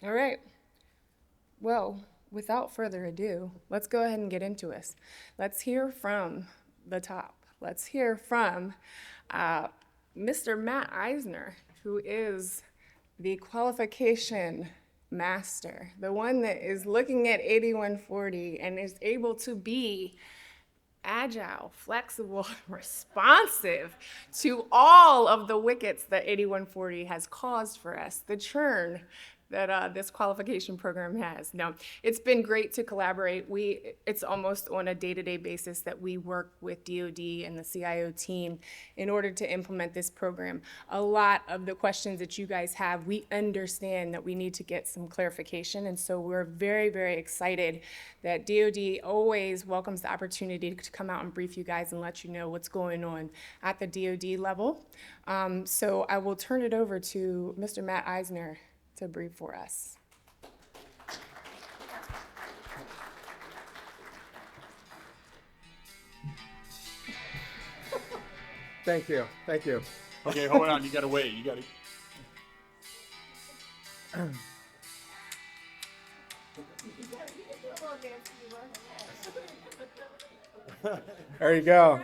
All right. Well, without further ado, let's go ahead and get into this. Let's hear from the top. Let's hear from uh, Mr. Matt Isnor, who is the qualification master, the one that is looking at 8140 and is able to be agile, flexible, responsive to all of the wickets that 8140 has caused for us, the churn that this qualification program has. No, it's been great to collaborate. It's almost on a day-to-day basis that we work with DOD and the CIO team in order to implement this program. A lot of the questions that you guys have, we understand that we need to get some clarification, and so we're very, very excited that DOD always welcomes the opportunity to come out and brief you guys and let you know what's going on at the DOD level. So I will turn it over to Mr. Matt Isnor to brief for us. Thank you. Thank you. Okay, hold on. You gotta wait. You gotta. There you go.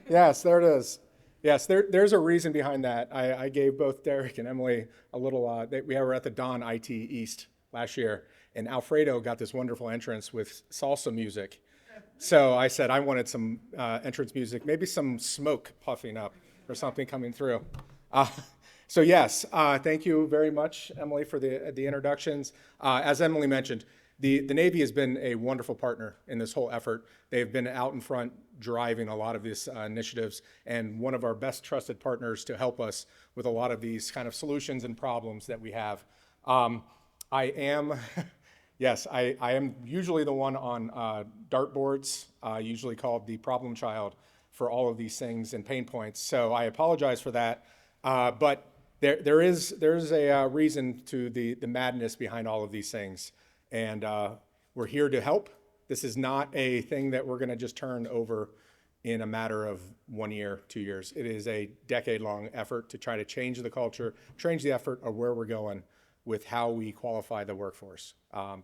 Yes, there it is. Yes, there's a reason behind that. I gave both Derek and Emily a little, we were at the Don IT East last year, and Alfredo got this wonderful entrance with salsa music. So I said I wanted some entrance music, maybe some smoke puffing up or something coming through. So yes, thank you very much, Emily, for the introductions. As Emily mentioned, the Navy has been a wonderful partner in this whole effort. They've been out in front driving a lot of these initiatives, and one of our best trusted partners to help us with a lot of these kind of solutions and problems that we have. I am, yes, I am usually the one on dartboards, usually called the problem child for all of these things and pain points. So I apologize for that, but there is a reason to the madness behind all of these things. And we're here to help. This is not a thing that we're going to just turn over in a matter of 1 year, 2 years. It is a decade-long effort to try to change the culture, change the effort of where we're going with how we qualify the workforce. And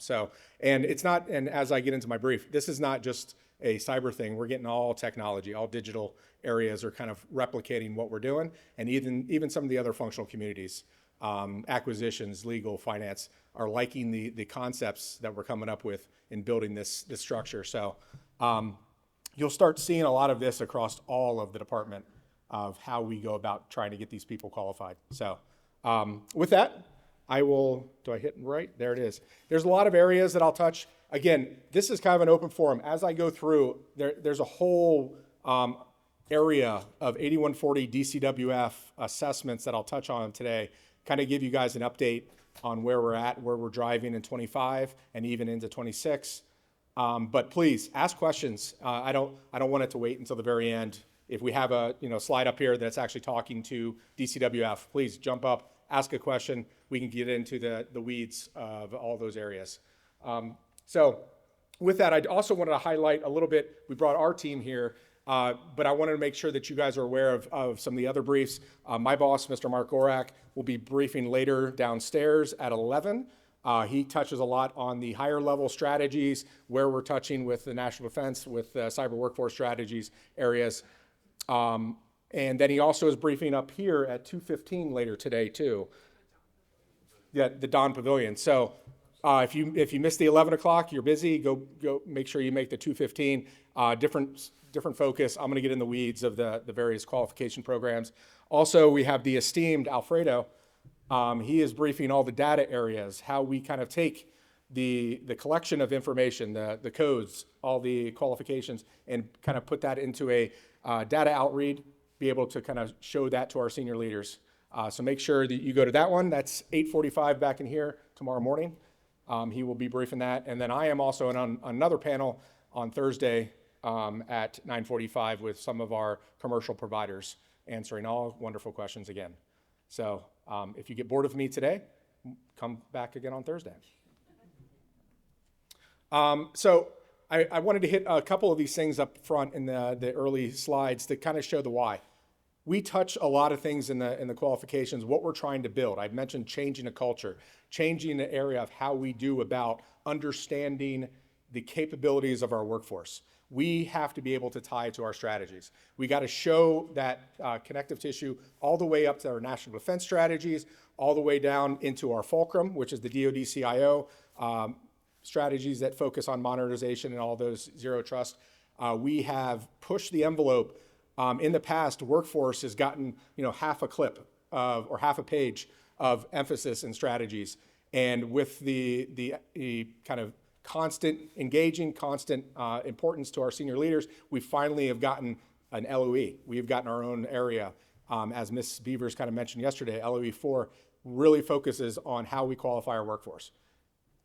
it's not, and as I get into my brief, this is not just a cyber thing. We're getting all technology, all digital areas are kind of replicating what we're doing, and even some of the other functional communities, acquisitions, legal, finance, are liking the concepts that we're coming up with in building this structure. So you'll start seeing a lot of this across all of the department of how we go about trying to get these people qualified. So with that, do I hit right? There it is. There's a lot of areas that I'll touch. Again, this is kind of an open forum. As I go through, there's a whole area of 8140 DCWF assessments that I'll touch on today, kind of give you guys an update on where we're at, where we're driving in 25 and even into 26. But please ask questions. I don't want it to wait until the very end. If we have a slide up here that's actually talking to DCWF, please jump up, ask a question. We can get into the weeds of all those areas. So with that, I also wanted to highlight a little bit. We brought our team here, but I wanted to make sure that you guys are aware of some of the other briefs. My boss, Mr. Mark Gorak, will be briefing later downstairs at 11. He touches a lot on the higher level strategies, where we're touching with the national defense, with cyber workforce strategies areas. And then he also is briefing up here at 2:15 later today too. Yeah, the Don Pavilion. So if you missed the 11 o'clock, you're busy, go make sure you make the 2:15. Different focus. I'm going to get in the weeds of the various qualification programs. Also, we have the esteemed Alfredo. He is briefing all the data areas, how we kind of take the collection of information, the codes, all the qualifications, and kind of put that into a data outread, be able to kind of show that to our senior leaders. So make sure that you go to that one. That's 8:45 back in here tomorrow morning. He will be briefing that. And then I am also on another panel on Thursday at 9:45 with some of our commercial providers, answering all wonderful questions again. So if you get bored of me today, come back again on Thursday. So I wanted to hit a couple of these things up front in the early slides to kind of show the why. we touch a lot of things in the qualifications, what we're trying to build. I've mentioned changing a culture, changing the area of how we do about understanding the capabilities of our workforce. We have to be able to tie to our strategies. We got to show that connective tissue all the way up to our national defense strategies, all the way down into our fulcrum, which is the DOD CIO, strategies that focus on modernization and all those zero trust. We have pushed the envelope. In the past, workforce has gotten half a clip or half a page of emphasis and strategies. And with the kind of constant engaging, constant importance to our senior leaders, we finally have gotten an LOE. We've gotten our own area. As Ms. Beavers kind of mentioned yesterday, LOE 4 really focuses on how we qualify our workforce.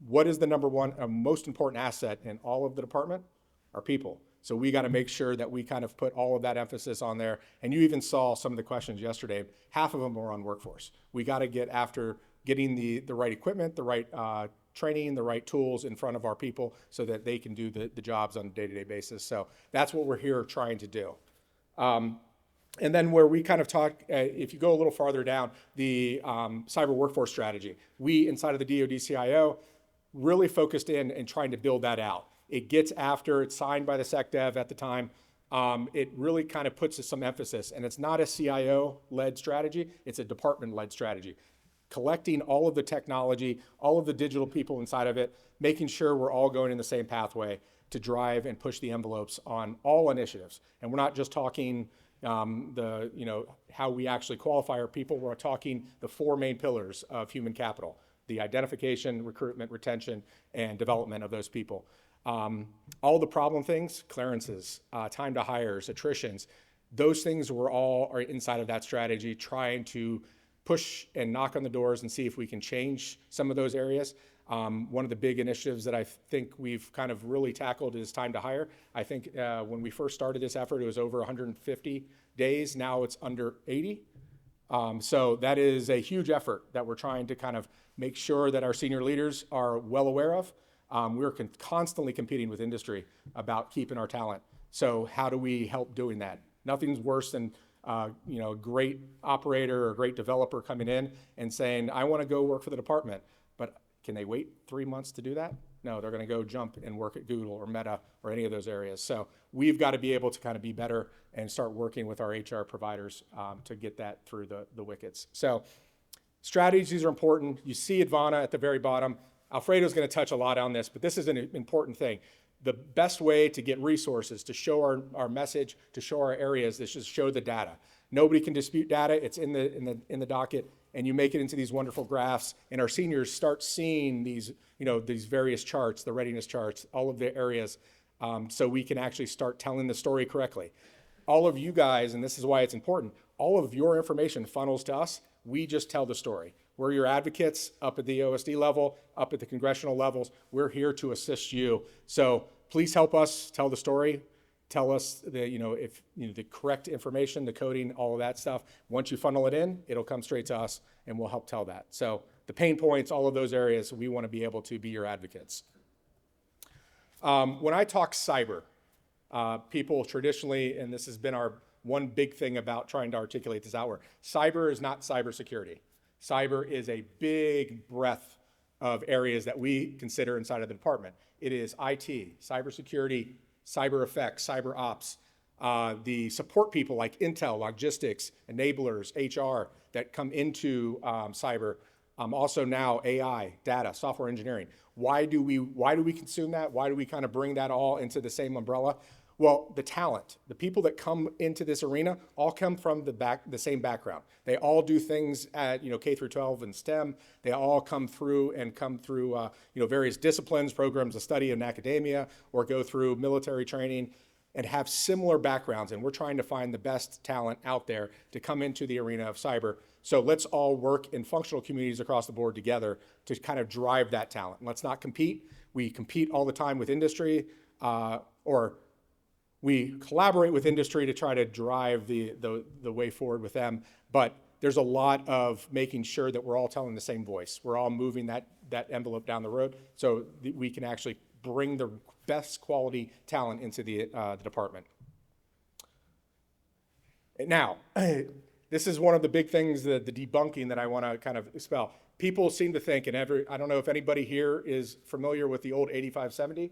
What is the number one most important asset in all of the department? Our people. So we got to make sure that we kind of put all of that emphasis on there. And you even saw some of the questions yesterday. Half of them were on workforce. We got to get after getting the right equipment, the right training, the right tools in front of our people so that they can do the jobs on a day-to-day basis. So that's what we're here trying to do. And then where we kind of talk, if you go a little farther down, the cyber workforce strategy, we inside of the DOD CIO really focused in and trying to build that out. It gets after, it's signed by the SecDev at the time. It really kind of puts some emphasis, and it's not a CIO-led strategy, it's a department-led strategy. Collecting all of the technology, all of the digital people inside of it, making sure we're all going in the same pathway to drive and push the envelopes on all initiatives. And we're not just talking how we actually qualify our people, we're talking the 4 main pillars of human capital, the identification, recruitment, retention, and development of those people. All the problem things, clearances, time to hires, attritions, those things are inside of that strategy, trying to push and knock on the doors and see if we can change some of those areas. One of the big initiatives that I think we've kind of really tackled is time to hire. I think when we first started this effort, it was over 150 days. Now it's under 80. So that is a huge effort that we're trying to kind of make sure that our senior leaders are well aware of. We're constantly competing with industry about keeping our talent. So how do we help doing that? Nothing's worse than a great operator or a great developer coming in and saying, I want to go work for the department, but can they wait 3 months to do that? No, they're going to go jump and work at Google or Meta or any of those areas. So we've got to be able to kind of be better and start working with our HR providers to get that through the wickets. So strategies are important. You see Advana at the very bottom. Alfredo's going to touch a lot on this, but this is an important thing. The best way to get resources, to show our message, to show our areas, is just show the data. Nobody can dispute data. It's in the docket, and you make it into these wonderful graphs, and our seniors start seeing these various charts, the readiness charts, all of the areas, so we can actually start telling the story correctly. All of you guys, and this is why it's important, all of your information funnels to us. We just tell the story. We're your advocates up at the OSD level, up at the congressional levels. We're here to assist you. So please help us tell the story. Tell us the correct information, the coding, all of that stuff. Once you funnel it in, it'll come straight to us, and we'll help tell that. So the pain points, all of those areas, we want to be able to be your advocates. When I talk cyber, people traditionally, and this has been our one big thing about trying to articulate this outward, cyber is not cybersecurity. Cyber is a big breadth of areas that we consider inside of the department. It is IT, cybersecurity, cyber effects, cyber ops, the support people like Intel, logistics, enablers, HR that come into cyber. Also now AI, data, software engineering. Why do we consume that? Why do we kind of bring that all into the same umbrella? Well, the talent, the people that come into this arena all come from the same background. They all do things at K through 12 and STEM. They all come through various disciplines, programs of study in academia, or go through military training and have similar backgrounds. And we're trying to find the best talent out there to come into the arena of cyber. So let's all work in functional communities across the board together to kind of drive that talent. Let's not compete. We compete all the time with industry, or we collaborate with industry to try to drive the way forward with them, but there's a lot of making sure that we're all telling the same voice. We're all moving that envelope down the road so that we can actually bring the best quality talent into the department. Now, this is one of the big things, the debunking that I want to kind of spell. People seem to think, and I don't know if anybody here is familiar with the old 8570.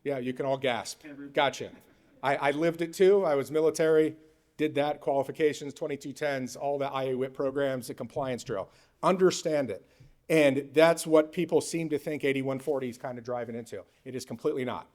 Yeah, you can all gasp. Gotcha. I lived it too. I was military, did that, qualifications, 2210s, all the IA-WIT programs, the compliance drill. Understand it. And that's what people seem to think 8140 is kind of driving into. It is completely not.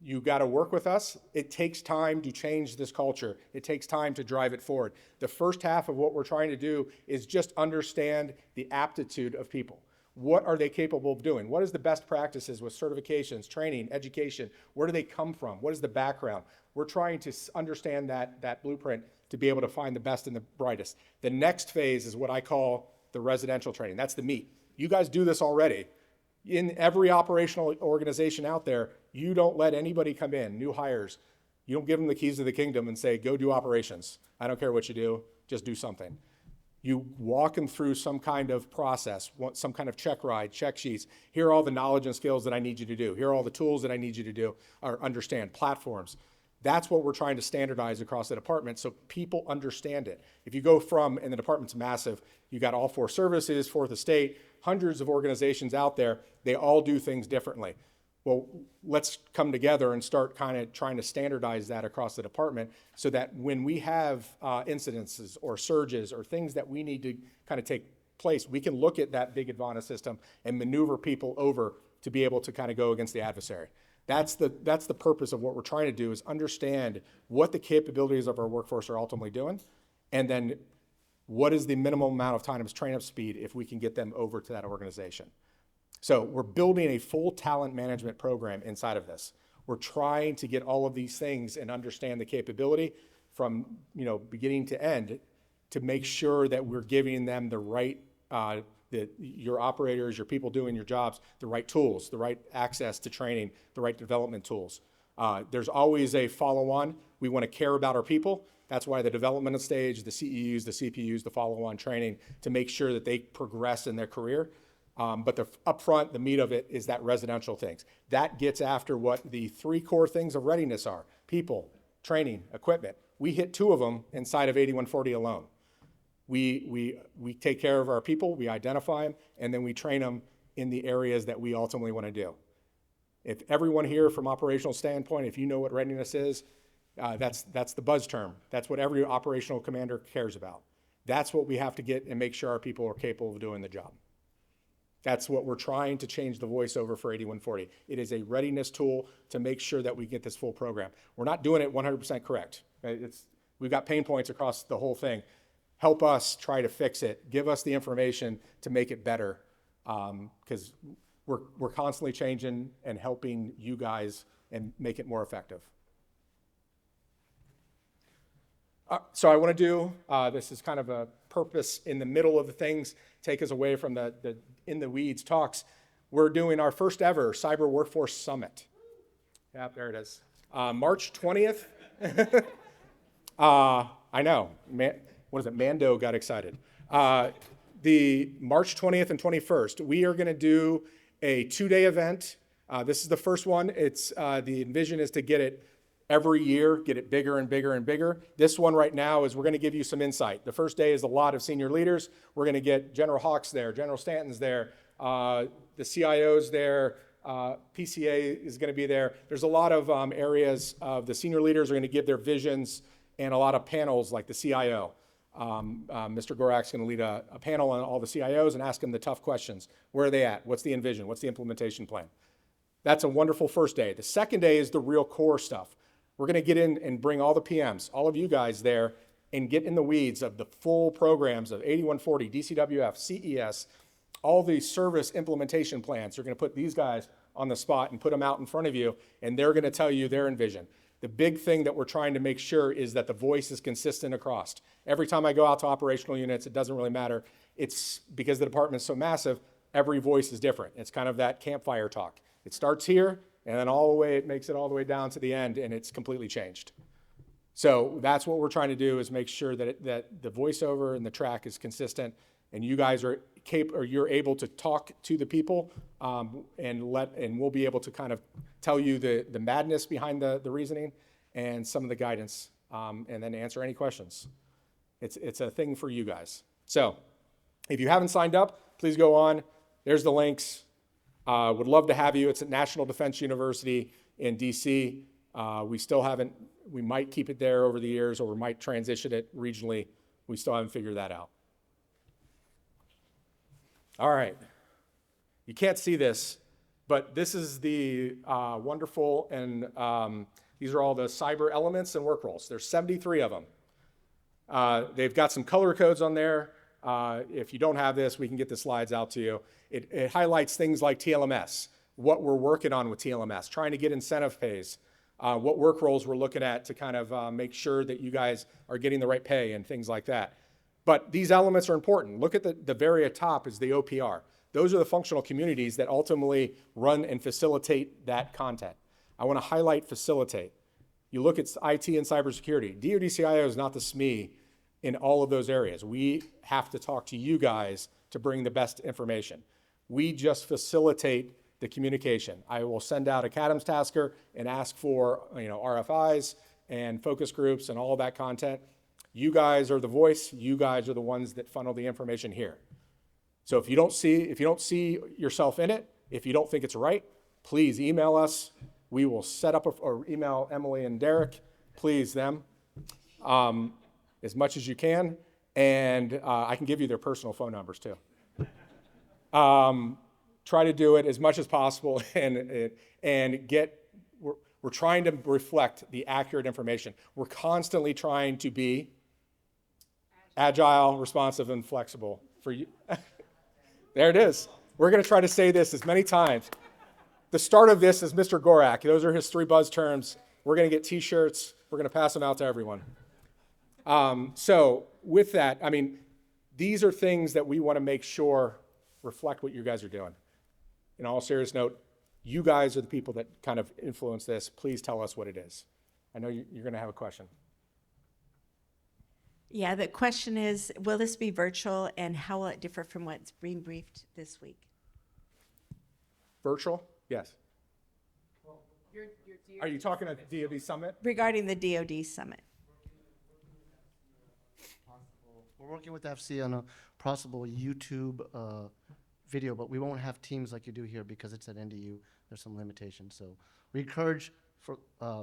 You got to work with us. It takes time to change this culture. It takes time to drive it forward. The first half of what we're trying to do is just understand the aptitude of people. What are they capable of doing? What is the best practices with certifications, training, education? Where do they come from? What is the background? We're trying to understand that blueprint to be able to find the best and the brightest. The next phase is what I call the residential training. That's the meat. You guys do this already. In every operational organization out there, you don't let anybody come in, new hires. You don't give them the keys to the kingdom and say, go do operations. I don't care what you do, just do something. You walk them through some kind of process, some kind of check ride, check sheets. Here are all the knowledge and skills that I need you to do. Here are all the tools that I need you to do or understand, platforms. That's what we're trying to standardize across the department so people understand it. If you go from, and the department's massive, you got all 4 services, 4th estate, hundreds of organizations out there, they all do things differently. Well, let's come together and start kind of trying to standardize that across the department so that when we have incidences or surges or things that we need to kind of take place, we can look at that big Advana system and maneuver people over to be able to kind of go against the adversary. That's the purpose of what we're trying to do, is understand what the capabilities of our workforce are ultimately doing, and then what is the minimum amount of time of train up speed if we can get them over to that organization. So we're building a full talent management program inside of this. We're trying to get all of these things and understand the capability from beginning to end to make sure that we're giving them the right, your operators, your people doing your jobs, the right tools, the right access to training, the right development tools. There's always a follow-on. We want to care about our people. That's why the development stage, the CEUs, the CPUs, the follow-on training to make sure that they progress in their career. But the upfront, the meat of it is that residential things. That gets after what the 3 core things of readiness are: people, training, equipment. We hit 2 of them inside of 8140 alone. We take care of our people, we identify them, and then we train them in the areas that we ultimately want to do. If everyone here from operational standpoint, if you know what readiness is, that's the buzz term. That's what every operational commander cares about. That's what we have to get and make sure our people are capable of doing the job. That's what we're trying to change the voiceover for 8140. It is a readiness tool to make sure that we get this full program. We're not doing it 100% correct. We've got pain points across the whole thing. Help us try to fix it. Give us the information to make it better, because we're constantly changing and helping you guys and make it more effective. So I want to do, this is kind of a purpose in the middle of the things, take us away from the in the weeds talks. We're doing our first ever Cyber Workforce Summit. Yeah, there it is. March 20th. I know, what is it, Mando got excited. The March 20th and 21st, we are gonna do a 2-day event. This is the first one. It's the envision is to get it every year, get it bigger and bigger and bigger. This one right now is we're going to give you some insight. The first day is a lot of senior leaders. We're going to get General Hawks there, General Stanton's there, the CIO's there, PCA is going to be there. There's a lot of areas of the senior leaders are going to give their visions, and a lot of panels like the CIO. Mr. Gorak's going to lead a panel on all the CIOs and ask them the tough questions. Where are they at? What's the envision? What's the implementation plan? That's a wonderful first day. The second day is the real core stuff. We're going to get in and bring all the PMs, all of you guys there, and get in the weeds of the full programs of 8140, DCWF, CES, all the service implementation plans. You're going to put these guys on the spot and put them out in front of you, and they're going to tell you their envision. The big thing that we're trying to make sure is that the voice is consistent across. Every time I go out to operational units, it doesn't really matter. It's because the department's so massive, every voice is different. It's kind of that campfire talk. It starts here, and then all the way, it makes it all the way down to the end, and it's completely changed. So that's what we're trying to do, is make sure that the voiceover and the track is consistent, and you guys are you're able to talk to the people, and we'll be able to kind of tell you the madness behind the reasoning and some of the guidance and then answer any questions. It's a thing for you guys. So if you haven't signed up, please go on. There's the links. Would love to have you. It's at National Defense University in DC. We still haven't, we might keep it there over the years, or we might transition it regionally. We still haven't figured that out. All right. You can't see this, but this is the wonderful, and these are all the cyber elements and work roles. There's 73 of them. They've got some color codes on there. If you don't have this, we can get the slides out to you. It highlights things like TLMS, what we're working on with TLMS, trying to get incentive pays, what work roles we're looking at to kind of make sure that you guys are getting the right pay and things like that. But these elements are important. Look at the very top is the OPR. Those are the functional communities that ultimately run and facilitate that content. I want to highlight facilitate. You look at IT and cybersecurity. DOD CIO is not the SME in all of those areas. We have to talk to you guys to bring the best information. We just facilitate the communication. I will send out a CADMS tasker and ask for RFIs and focus groups and all of that content. You guys are the voice. You guys are the ones that funnel the information here. So if you don't see yourself in it, if you don't think it's right, please email us. We will set up or email Emily and Derek, please them, as much as you can. And I can give you their personal phone numbers too. Try to do it as much as possible and we're trying to reflect the accurate information. We're constantly trying to be agile, responsive, and flexible for you. There it is. We're going to try to say this as many times. The start of this is Mr. Gorak. Those are his 3 buzz terms. We're going to get t-shirts. We're going to pass them out to everyone. So with that, I mean, these are things that we want to make sure reflect what you guys are doing. In all serious note, you guys are the people that kind of influence this. Please tell us what it is. I know you're going to have a question. Yeah, the question is, will this be virtual, and how will it differ from what's being briefed this week? Virtual? Yes. Are you talking at the DOD Summit? Regarding the DOD Summit. We're working with FC on a possible YouTube video, but we won't have teams like you do here because it's at NDU. There's some limitations. So we encourage for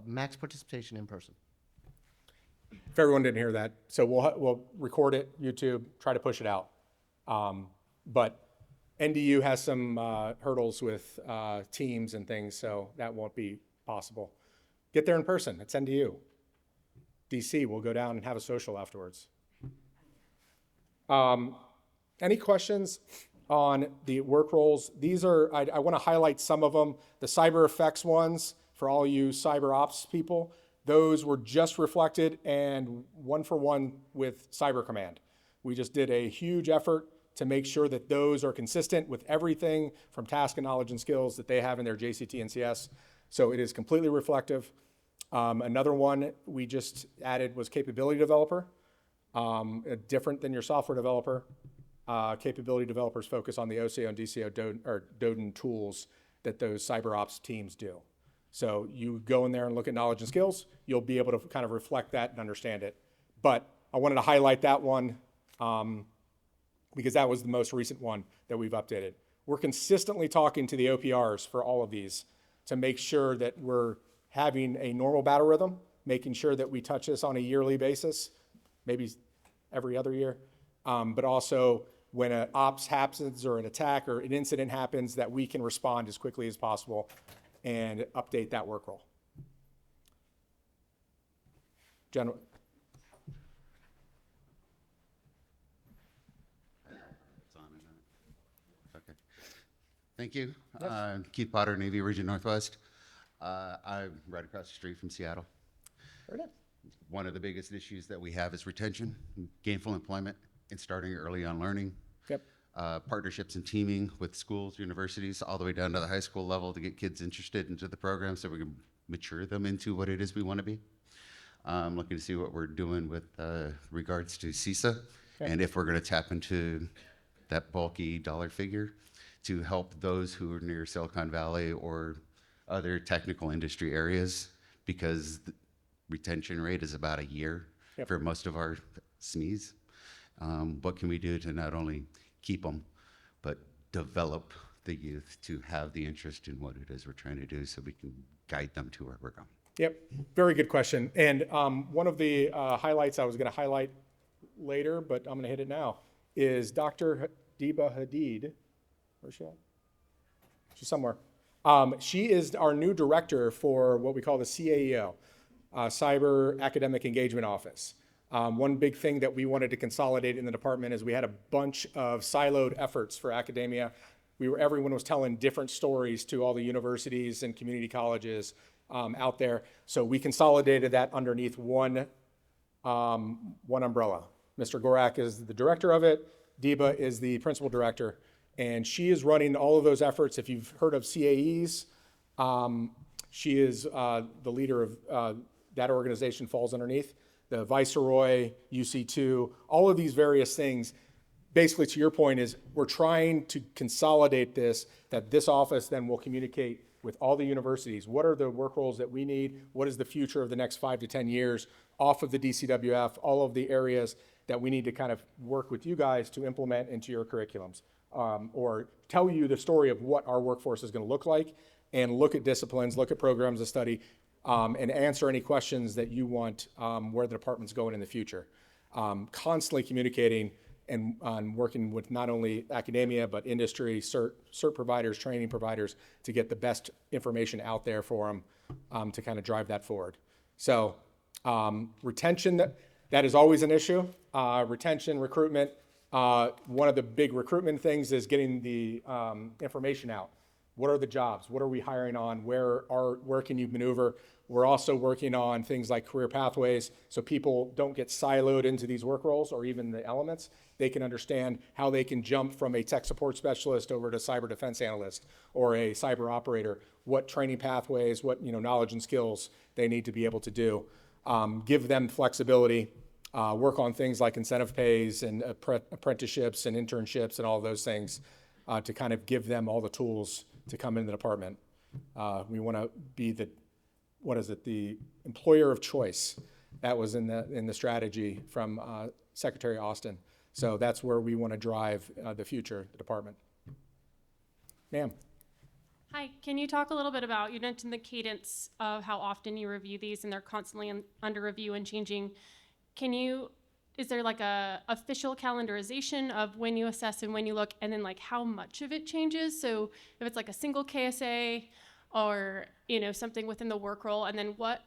max participation in person. If everyone didn't hear that, so we'll record it, YouTube, try to push it out. But NDU has some hurdles with teams and things, so that won't be possible. Get there in person. It's NDU. DC, we'll go down and have a social afterwards. Any questions on the work roles? These are, I want to highlight some of them. The cyber effects ones for all you cyber ops people. Those were just reflected and 1-for-1 with Cyber Command. We just did a huge effort to make sure that those are consistent with everything from task and knowledge and skills that they have in their JCT and CS. So it is completely reflective. Another one we just added was capability developer, different than your software developer. Capability developers focus on the OCO and DCO DODN tools that those cyber ops teams do. So you go in there and look at knowledge and skills, you'll be able to kind of reflect that and understand it. But I wanted to highlight that one because that was the most recent one that we've updated. We're consistently talking to the OPRs for all of these to make sure that we're having a normal battle rhythm, making sure that we touch this on a yearly basis, maybe every other year, but also when an ops happens or an attack or an incident happens that we can respond as quickly as possible and update that work role. General. It's on, isn't it? Okay. Thank you. Keith Potter, Navy Region Northwest. I'm right across the street from Seattle. Very nice. One of the biggest issues that we have is retention, gainful employment, and starting early on learning. Yep. Partnerships and teaming with schools, universities, all the way down to the high school level to get kids interested into the program so we can mature them into what it is we want to be. I'm looking to see what we're doing with regards to CISA and if we're going to tap into that bulky dollar figure to help those who are near Silicon Valley or other technical industry areas, because retention rate is about a year Yep. for most of our SMEs. What can we do to not only keep them, but develop the youth to have the interest in what it is we're trying to do so we can guide them to where we're going? Yep, very good question. And one of the highlights I was going to highlight later, but I'm going to hit it now, is Dr. Diba Hadid. Where's she at? She's somewhere. She is our new director for what we call the CAEO, Cyber Academic Engagement Office. One big thing that we wanted to consolidate in the department is we had a bunch of siloed efforts for academia. Everyone was telling different stories to all the universities and community colleges out there. So we consolidated that underneath one umbrella. Mr. Gorak is the director of it. Diba is the principal director. And she is running all of those efforts. If you've heard of CAEs, she is the leader of that organization, falls underneath. The Viceroy, UC2, all of these various things. Basically, to your point, is we're trying to consolidate this, that this office then will communicate with all the universities. What are the work roles that we need? What is the future of the next 5 to 10 years off of the DCWF, all of the areas that we need to kind of work with you guys to implement into your curriculums, or tell you the story of what our workforce is going to look like, and look at disciplines, look at programs of study, and answer any questions that you want where the department's going in the future. Constantly communicating and working with not only academia, but industry, cert providers, training providers, to get the best information out there for them to kind of drive that forward. So retention, that is always an issue. Retention, recruitment. One of the big recruitment things is getting the information out. What are the jobs? What are we hiring on? Where can you maneuver? We're also working on things like career pathways, so people don't get siloed into these work roles or even the elements. They can understand how they can jump from a tech support specialist over to cyber defense analyst or a cyber operator. What training pathways, what knowledge and skills they need to be able to do. Give them flexibility. Work on things like incentive pays and apprenticeships and internships and all those things to kind of give them all the tools to come in the department. We want to be the employer of choice. That was in the strategy from Secretary Austin. So that's where we want to drive the future of the department. Ma'am. Hi, can you talk a little bit about, you mentioned the cadence of how often you review these and they're constantly under review and changing. Is there like a official calendarization of when you assess and when you look, and then like how much of it changes? So if it's like a single KSA or, something within the work role, and then what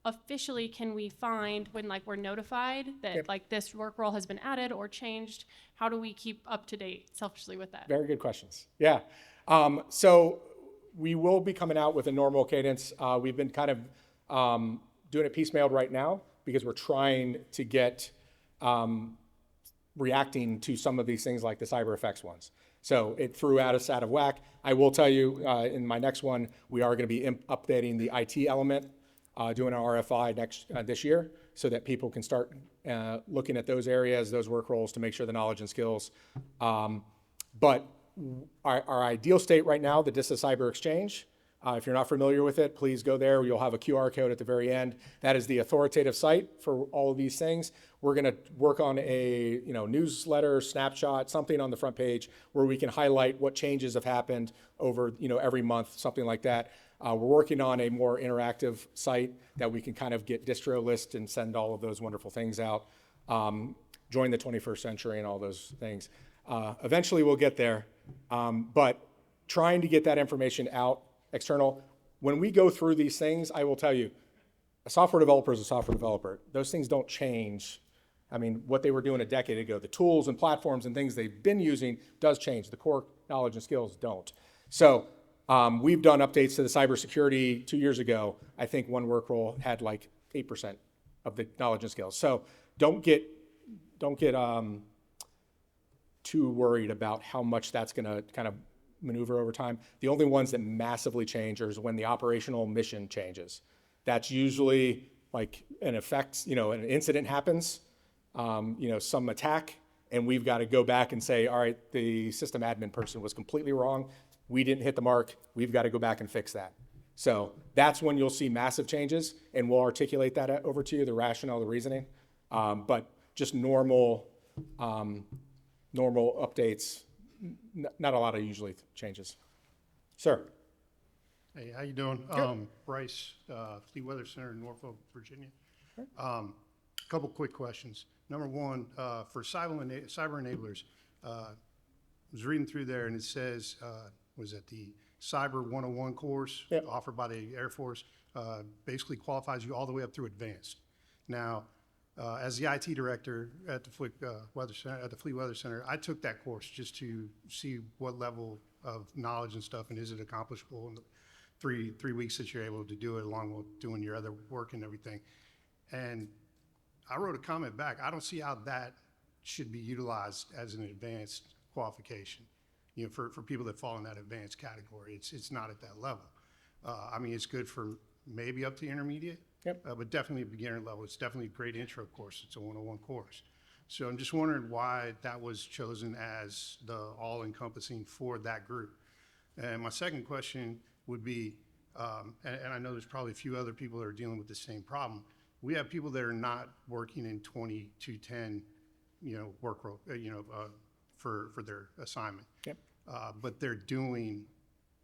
officially can we find when like we're notified that like this work role has been added or changed? How do we keep up to date selfishly with that? Very good questions. Yeah. So we will be coming out with a normal cadence. We've been kind of doing it piecemeal right now because we're trying to get reacting to some of these things like the cyber effects ones. So it threw us out of whack. I will tell you in my next one, we are going to be updating the IT element, doing an RFI this year, so that people can start looking at those areas, those work roles, to make sure the knowledge and skills. But our ideal state right now, the DISA Cyber Exchange, if you're not familiar with it, please go there. You'll have a QR code at the very end. That is the authoritative site for all of these things. We're going to work on a newsletter, snapshot, something on the front page where we can highlight what changes have happened over every month, something like that. We're working on a more interactive site that we can kind of get distro list and send all of those wonderful things out. Join the 21st century and all those things. Eventually we'll get there, but trying to get that information out external. When we go through these things, I will tell you, a software developer is a software developer. Those things don't change. I mean, what they were doing a decade ago, the tools and platforms and things they've been using does change. The core knowledge and skills don't. So we've done updates to the cybersecurity 2 years ago. I think one work role had like 8% of the knowledge and skills. So don't get too worried about how much that's going to kind of maneuver over time. The only ones that massively change is when the operational mission changes. That's usually like an effect, an incident happens, some attack, and we've got to go back and say, all right, the system admin person was completely wrong. We didn't hit the mark. We've got to go back and fix that. So that's when you'll see massive changes, and we'll articulate that over to you, the rationale, the reasoning. But just normal updates, not a lot of usually changes. Sir. Hey, how you doing? Bryce, Fleet Weather Center in Norfolk, Virginia. Couple quick questions. Number one, for cyber enablers, I was reading through there and it says, was it the Cyber 101 course offered by the Air Force, basically qualifies you all the way up through advanced. Now, as the IT director at the Fleet Weather Center, I took that course just to see what level of knowledge and stuff, and is it accomplishable in the three weeks that you're able to do it, along with doing your other work and everything. And I wrote a comment back. I don't see how that should be utilized as an advanced qualification. You know, for people that fall in that advanced category, it's not at that level. I mean, it's good for maybe up to intermediate, but definitely beginner level. It's definitely a great intro course. It's a 101 course. So I'm just wondering why that was chosen as the all-encompassing for that group. And my second question would be, and I know there's probably a few other people that are dealing with the same problem. We have people that are not working in 2210, work role, for their assignment. But they're doing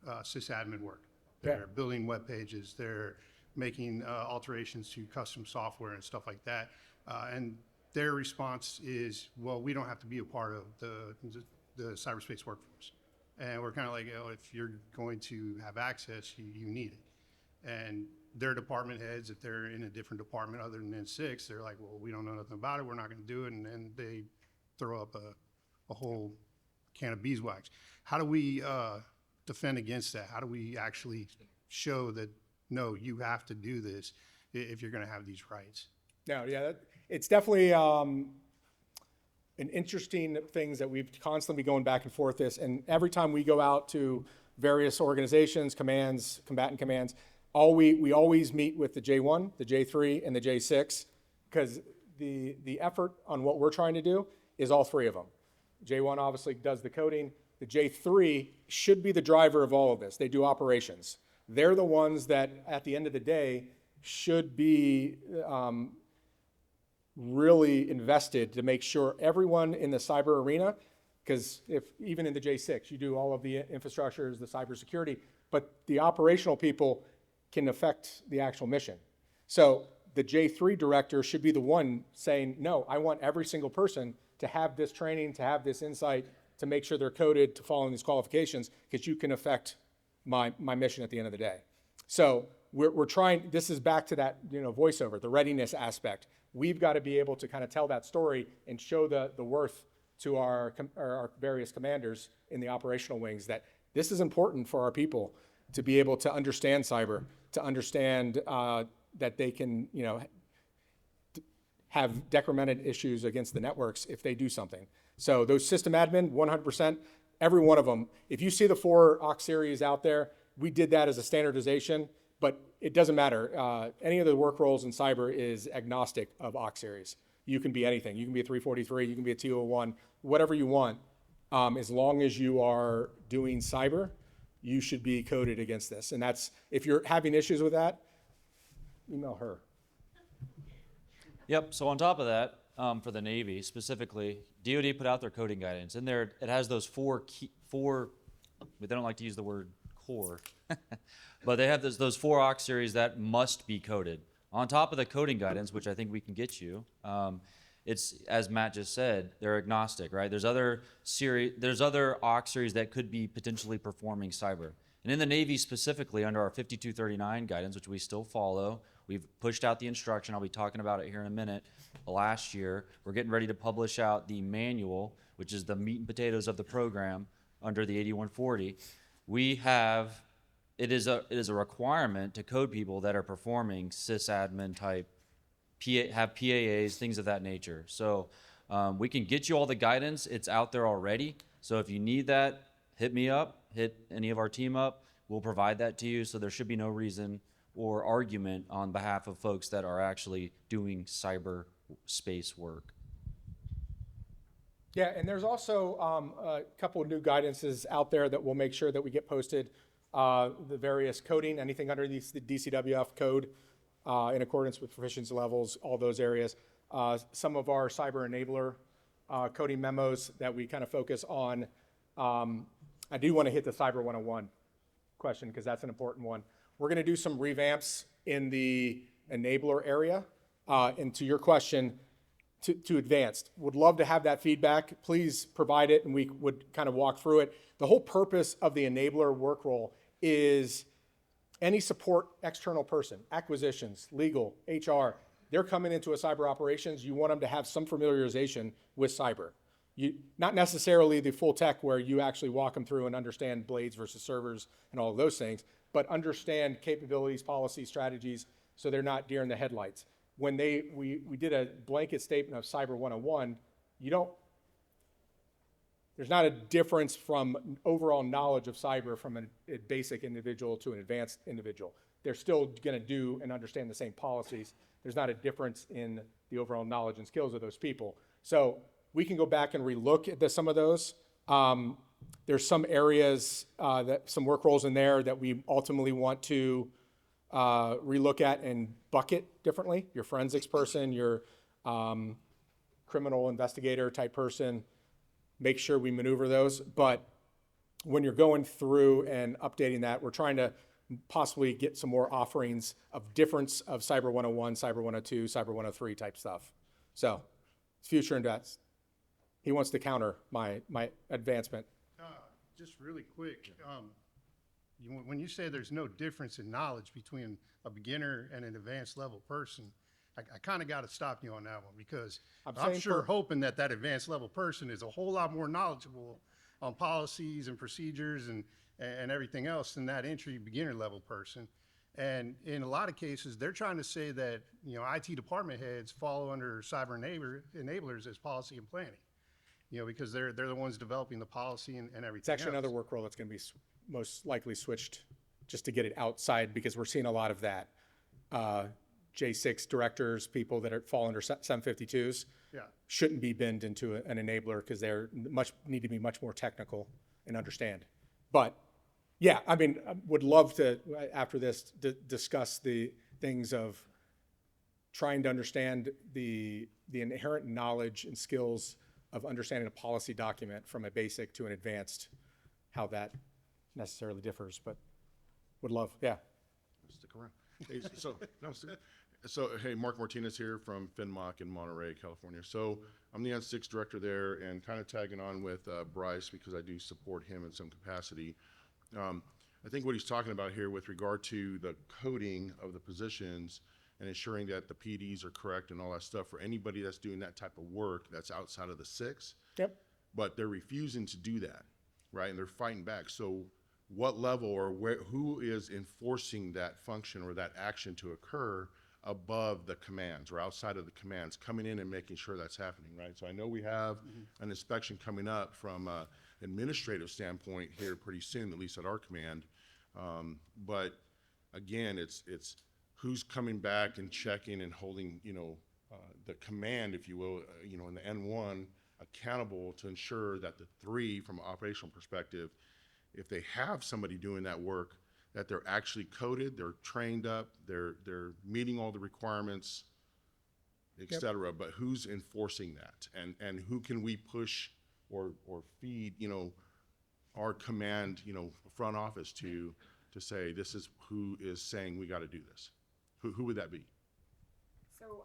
sysadmin work. They're building web pages. They're making alterations to custom software and stuff like that. And their response is, well, we don't have to be a part of the cyberspace workforce. And we're kind of like, if you're going to have access, you need it. And their department heads, if they're in a different department other than N6, they're like, well, we don't know nothing about it. We're not going to do it. And then they throw up a whole can of beeswax. How do we defend against that? How do we actually show that, no, you have to do this if you're going to have these rights? No, it's definitely an interesting things that we've constantly going back and forth this. And every time we go out to various organizations, commands, combatant commands, we always meet with the J1, the J3, and the J6, because the effort on what we're trying to do is all three of them. J1 obviously does the coding. The J3 should be the driver of all of this. They do operations. They're the ones that, at the end of the day, should be really invested to make sure everyone in the cyber arena, because if even in the J6, you do all of the infrastructures, the cybersecurity, but the operational people can affect the actual mission. So the J3 director should be the one saying, no, I want every single person to have this training, to have this insight, to make sure they're coded, to follow these qualifications, because you can affect my mission at the end of the day. So we're trying, this is back to that voiceover, the readiness aspect. We've got to be able to kind of tell that story and show the worth to our various commanders in the operational wings that this is important for our people to be able to understand cyber, to understand that they can have decremented issues against the networks if they do something. So those system admin, 100%, every one of them. If you see the 4 aux series out there, we did that as a standardization, but it doesn't matter. Any of the work roles in cyber is agnostic of aux series. You can be anything. You can be a 343, you can be a 201, whatever you want. As long as you are doing cyber, you should be coded against this. And that's, if you're having issues with that, email her. Yep, so on top of that, for the Navy specifically, DOD put out their coding guidance. In there, it has those four, but they don't like to use the word core, but they have those 4 aux series that must be coded. On top of the coding guidance, which I think we can get you, it's, as Matt just said, they're agnostic, right? There's other aux series that could be potentially performing cyber. And in the Navy specifically, under our 5239 guidance, which we still follow, we've pushed out the instruction. I'll be talking about it here in a minute. Last year, we're getting ready to publish out the manual, which is the meat and potatoes of the program under the 8140. It is a requirement to code people that are performing sysadmin type, have PAAs, things of that nature. So we can get you all the guidance. It's out there already. So if you need that, hit me up, hit any of our team up. We'll provide that to you. So there should be no reason or argument on behalf of folks that are actually doing cyber space work. Yeah, and there's also a couple of new guidances out there that we'll make sure that we get posted the various coding, anything under the DCWF code in accordance with proficiency levels, all those areas. Some of our cyber enabler coding memos that we kind of focus on. I do want to hit the Cyber 101 question because that's an important one. We're going to do some revamps in the enabler area. And to your question, to advanced, would love to have that feedback. Please provide it and we would kind of walk through it. The whole purpose of the enabler work role is any support external person, acquisitions, legal, HR, they're coming into a cyber operations, you want them to have some familiarization with cyber. Not necessarily the full tech where you actually walk them through and understand blades versus servers and all of those things, but understand capabilities, policies, strategies, so they're not deer in the headlights. When we did a blanket statement of Cyber 101, there's not a difference from overall knowledge of cyber from a basic individual to an advanced individual. They're still going to do and understand the same policies. There's not a difference in the overall knowledge and skills of those people. So we can go back and relook at some of those. There's some areas, some work roles in there that we ultimately want to relook at and bucket differently. Your forensics person, your criminal investigator type person, make sure we maneuver those. But when you're going through and updating that, we're trying to possibly get some more offerings of difference of Cyber 101, Cyber 102, Cyber 103 type stuff. So future invest. He wants to counter my advancement. Just really quick, when you say there's no difference in knowledge between a beginner and an advanced level person, I kind of got to stop you on that one because I'm sure hoping that advanced level person is a whole lot more knowledgeable on policies and procedures and everything else than that entry beginner level person. And in a lot of cases, they're trying to say that, IT department heads fall under cyber enablers as policy and planning, because they're the ones developing the policy and everything It's actually else. another work role that's going to be most likely switched just to get it outside because we're seeing a lot of that. J6 directors, people that fall under 752s, shouldn't be binned into an enabler because they're need to be much more technical and understand. But yeah, I mean, I would love to, after this, discuss the things of trying to understand the inherent knowledge and skills of understanding a policy document from a basic to an advanced, how that necessarily differs, but would love, yeah. Stick around. Hey, so, hey, Mark Martinez here from FinMock in Monterey, California. So I'm the N6 director there and kind of tagging on with Bryce because I do support him in some capacity. I think what he's talking about here with regard to the coding of the positions and ensuring that the PDs are correct and all that stuff for anybody that's doing that type of work that's outside of the 6. Yep. But they're refusing to do that, right? And they're fighting back. So what level or who is enforcing that function or that action to occur above the commands or outside of the commands, coming in and making sure that's happening, right? So I know we have an inspection coming up from an administrative standpoint here pretty soon, at least at our command. But again, it's who's coming back and checking and holding, the command, if you will, in the N1 accountable to ensure that the 3, from an operational perspective, if they have somebody doing that work, that they're actually coded, they're trained up, they're meeting all the requirements, et cetera. But who's enforcing that, and who can we push or feed, our command, front office to say this is who is saying we got to do this. Who would that be? So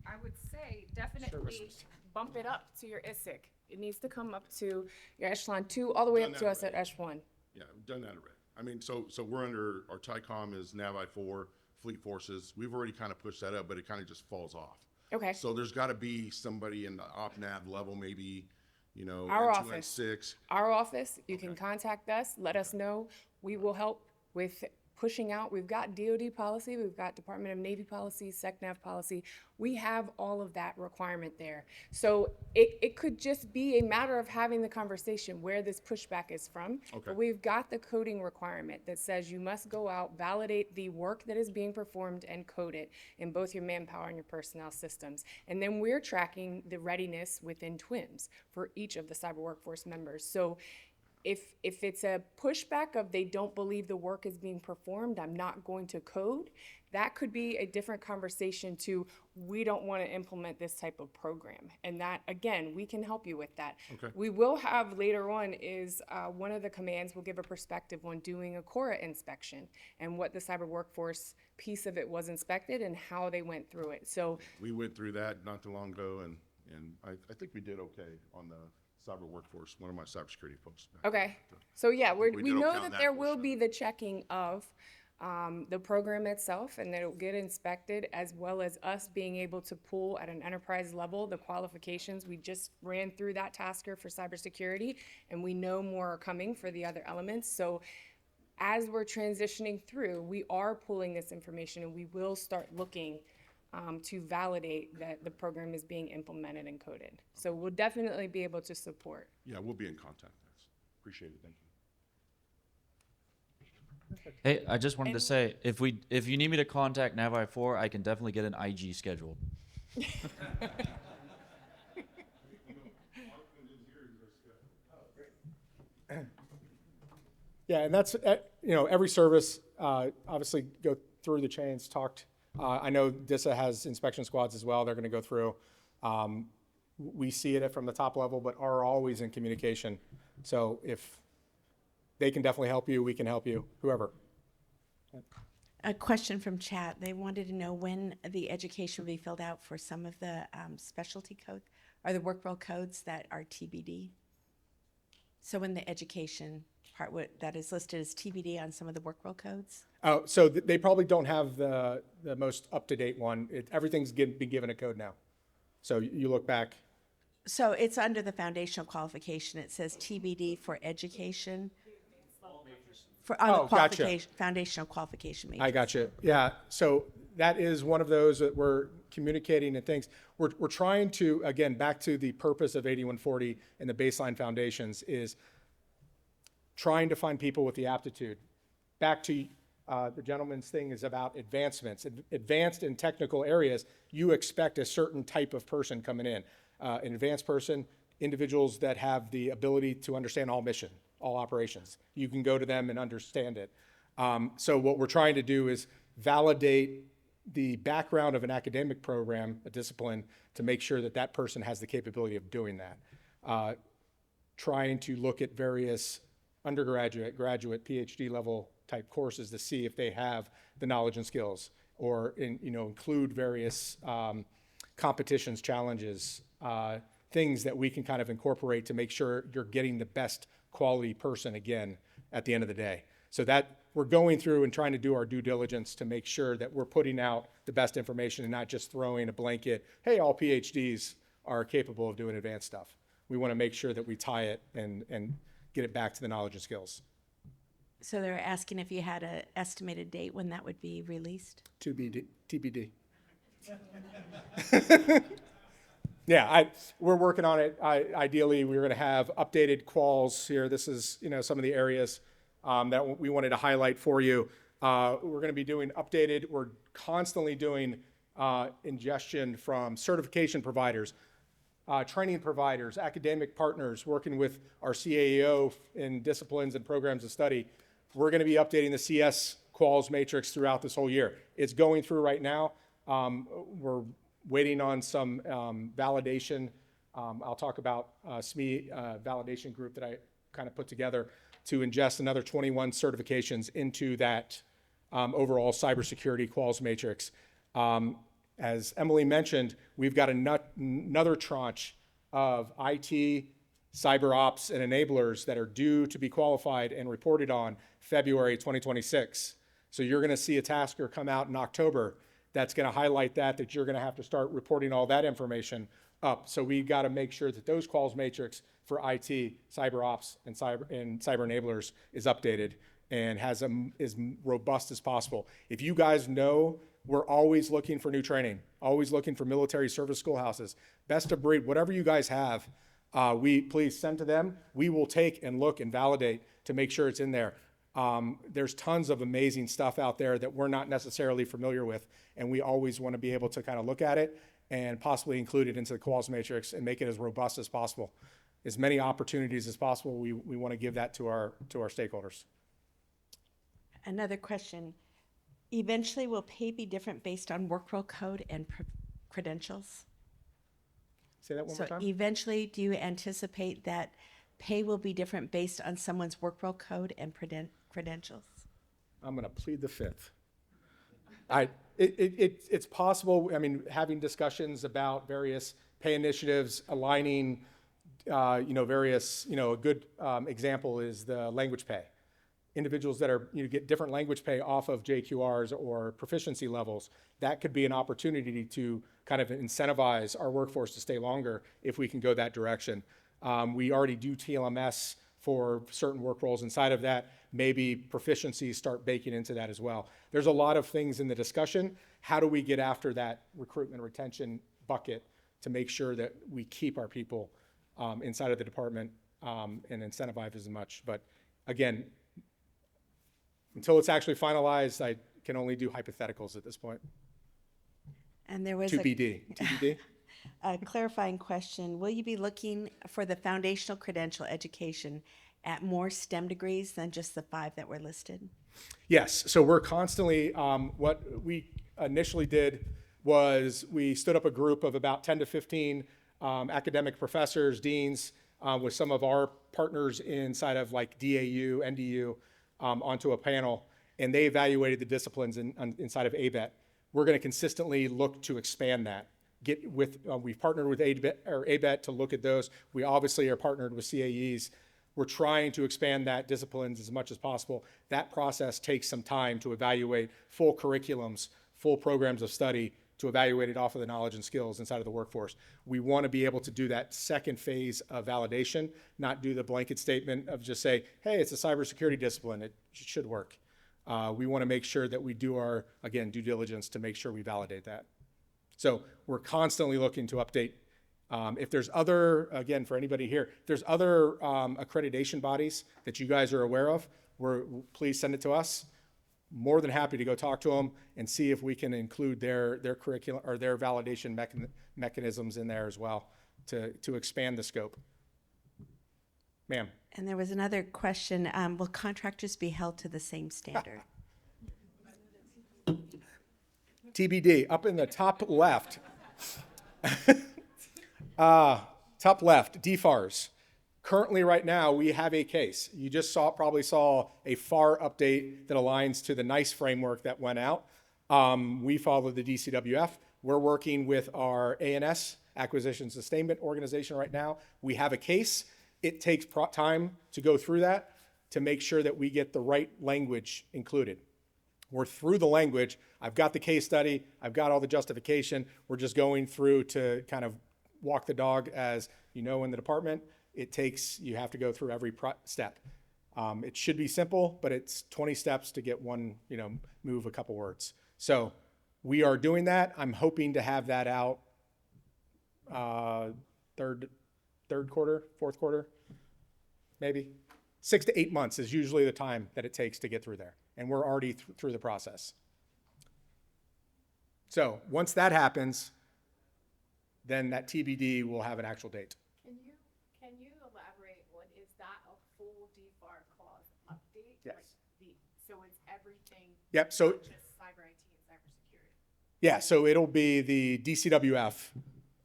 I would say definitely bump it up to your ISIC. It needs to come up to your echelon 2, all the way up to us at echelon. Yeah, we've done that already. I mean, so we're under, our TICOM is NAVI 4, Fleet Forces. We've already kind of pushed that up, but it kind of just falls off. Okay. So there's got to be somebody in the OpNav level, maybe, Our N2, office. N6. Our office, you can contact us, let us know. We will help with pushing out. We've got DOD policy, we've got Department of Navy policy, SecNav policy. We have all of that requirement there. So it could just be a matter of having the conversation where this pushback is from. Okay. But we've got the coding requirement that says you must go out, validate the work that is being performed and code it in both your manpower and your personnel systems. And then we're tracking the readiness within TWIMS for each of the cyber workforce members. So If it's a pushback of they don't believe the work is being performed, I'm not going to code, that could be a different conversation to, we don't want to implement this type of program. And that, again, we can help you with that. Okay. We will have later on is one of the commands will give a perspective on doing a Cora inspection and what the cyber workforce piece of it was inspected and how they went through it. So We went through that not too long ago, and I think we did okay on the cyber workforce, one of my cybersecurity folks. back okay, then. so yeah, we we did know okay on that that there will portion. be the checking of the program itself, and that it'll get inspected, as well as us being able to pull at an enterprise level the qualifications. We just ran through that tasker for cybersecurity, and we know more are coming for the other elements. So as we're transitioning through, we are pulling this information, and we will start looking to validate that the program is being implemented and coded. So we'll definitely be able to support. Yeah, we'll be in contact. Appreciate it, thank you. Hey, I just wanted to say, if you need me to contact Navi 4, I can definitely get an IG scheduled. Yeah, and that's, every service, obviously go through the chains, talked. I know DISA has inspection squads as well, they're gonna go through. We see it from the top level, but are always in communication. So if they can definitely help you, we can help you, whoever. A question from chat. They wanted to know when the education will be filled out for some of the specialty codes, or the work role codes that are TBD. So when the education part, that is listed as TBD on some of the work role codes? Oh, so they probably don't have the most up-to-date one. Everything's been given a code now. So you look back. So it's under the foundational qualification. It says TBD for education. On the Oh, gotcha. foundational qualification matrix. I got you. Yeah, so that is one of those that we're communicating and things. We're trying to, again, back to the purpose of 8140 and the baseline foundations is trying to find people with the aptitude. Back to the gentleman's thing is about advancements. Advanced in technical areas, you expect a certain type of person coming in. An advanced person, individuals that have the ability to understand all mission, all operations. You can go to them and understand it. So what we're trying to do is validate the background of an academic program, a discipline, to make sure that that person has the capability of doing that. Trying to look at various undergraduate, graduate, PhD level type courses to see if they have the knowledge and skills, or include various competitions, challenges, things that we can kind of incorporate to make sure you're getting the best quality person again at the end of the day. So that we're going through and trying to do our due diligence to make sure that we're putting out the best information and not just throwing a blanket, hey, all PhDs are capable of doing advanced stuff. We want to make sure that we tie it and get it back to the knowledge and skills. So they're asking if you had an estimated date when that would be released? TBD. Yeah, we're working on it. Ideally, we're going to have updated quals here. This is, some of the areas that we wanted to highlight for you. We're going to be doing updated. We're constantly doing ingestion from certification providers, training providers, academic partners, working with our CAO in disciplines and programs of study. We're going to be updating the CS quals matrix throughout this whole year. It's going through right now. We're waiting on some validation. I'll talk about SME validation group that I kind of put together to ingest another 21 certifications into that overall cybersecurity quals matrix. As Emily mentioned, we've got another tranche of IT, cyber ops, and enablers that are due to be qualified and reported on February 2026. So you're going to see a tasker come out in October that's going to highlight that you're going to have to start reporting all that information up. So we got to make sure that those quals matrix for IT, cyber ops, and cyber enablers is updated and has as robust as possible. If you guys know, we're always looking for new training, always looking for military service schoolhouses, best of breed, whatever you guys have, please send to them. We will take and look and validate to make sure it's in there. There's tons of amazing stuff out there that we're not necessarily familiar with, and we always want to be able to kind of look at it and possibly include it into the quals matrix and make it as robust as possible. as many opportunities as possible. We want to give that to our stakeholders. Another question. Eventually, will pay be different based on work role code and credentials? Say that one So more time. eventually, do you anticipate that pay will be different based on someone's work role code and credentials? I'm going to plead the fifth. It's possible. I mean, having discussions about various pay initiatives, aligning, various, a good example is the language pay. Individuals that are, get different language pay off of JQRs or proficiency levels, that could be an opportunity to kind of incentivize our workforce to stay longer if we can go that direction. We already do TLMS for certain work roles. Inside of that, maybe proficiencies start baking into that as well. There's a lot of things in the discussion. How do we get after that recruitment retention bucket to make sure that we keep our people inside of the department and incentivize as much? But again, until it's actually finalized, I can only do hypotheticals at this point. And there was TBD. a clarifying question. Will you be looking for the foundational credential education at more STEM degrees than just the 5 that were listed? Yes. So we're constantly, what we initially did was we stood up a group of about 10 to 15 academic professors, deans, with some of our partners inside of like DAU, NDU, onto a panel, and they evaluated the disciplines inside of ABET. We're going to consistently look to expand that. We've partnered with ABET to look at those. We obviously are partnered with CAEs. We're trying to expand that disciplines as much as possible. That process takes some time to evaluate full curriculums, full programs of study, to evaluate it off of the knowledge and skills inside of the workforce. We want to be able to do that second phase of validation, not do the blanket statement of just say, hey, it's a cybersecurity discipline, it should work. We want to make sure that we do our, again, due diligence to make sure we validate that. So we're constantly looking to update. If there's other, again, for anybody here, if there's other accreditation bodies that you guys are aware of, please send it to us. More than happy to go talk to them and see if we can include their curriculum or their validation mechanisms in there as well to expand the scope. Ma'am. And there was another question. Will contractors be held to the same standard? TBD, up in the top left. Top left, DFARS. Currently, right now, we have a case. You just probably saw a FAR update that aligns to the NICE framework that went out. We follow the DCWF. We're working with our ANS, Acquisition Sustainment Organization right now. We have a case. It takes time to go through that to make sure that we get the right language included. We're through the language. I've got the case study. I've got all the justification. We're just going through to kind of walk the dog as in the department. You have to go through every step. It should be simple, but it's 20 steps to get one, move a couple words. So we are doing that. I'm hoping to have that out third quarter, fourth quarter, maybe. 6 to 8 months is usually the time that it takes to get through there. And we're already through the process. So once that happens, then that TBD will have an actual date. Can you elaborate, what is that a full DFAR clause update? Yes. So it's everything. Yep. So not just cyber IT and cybersecurity. yeah, so it'll be the DCWF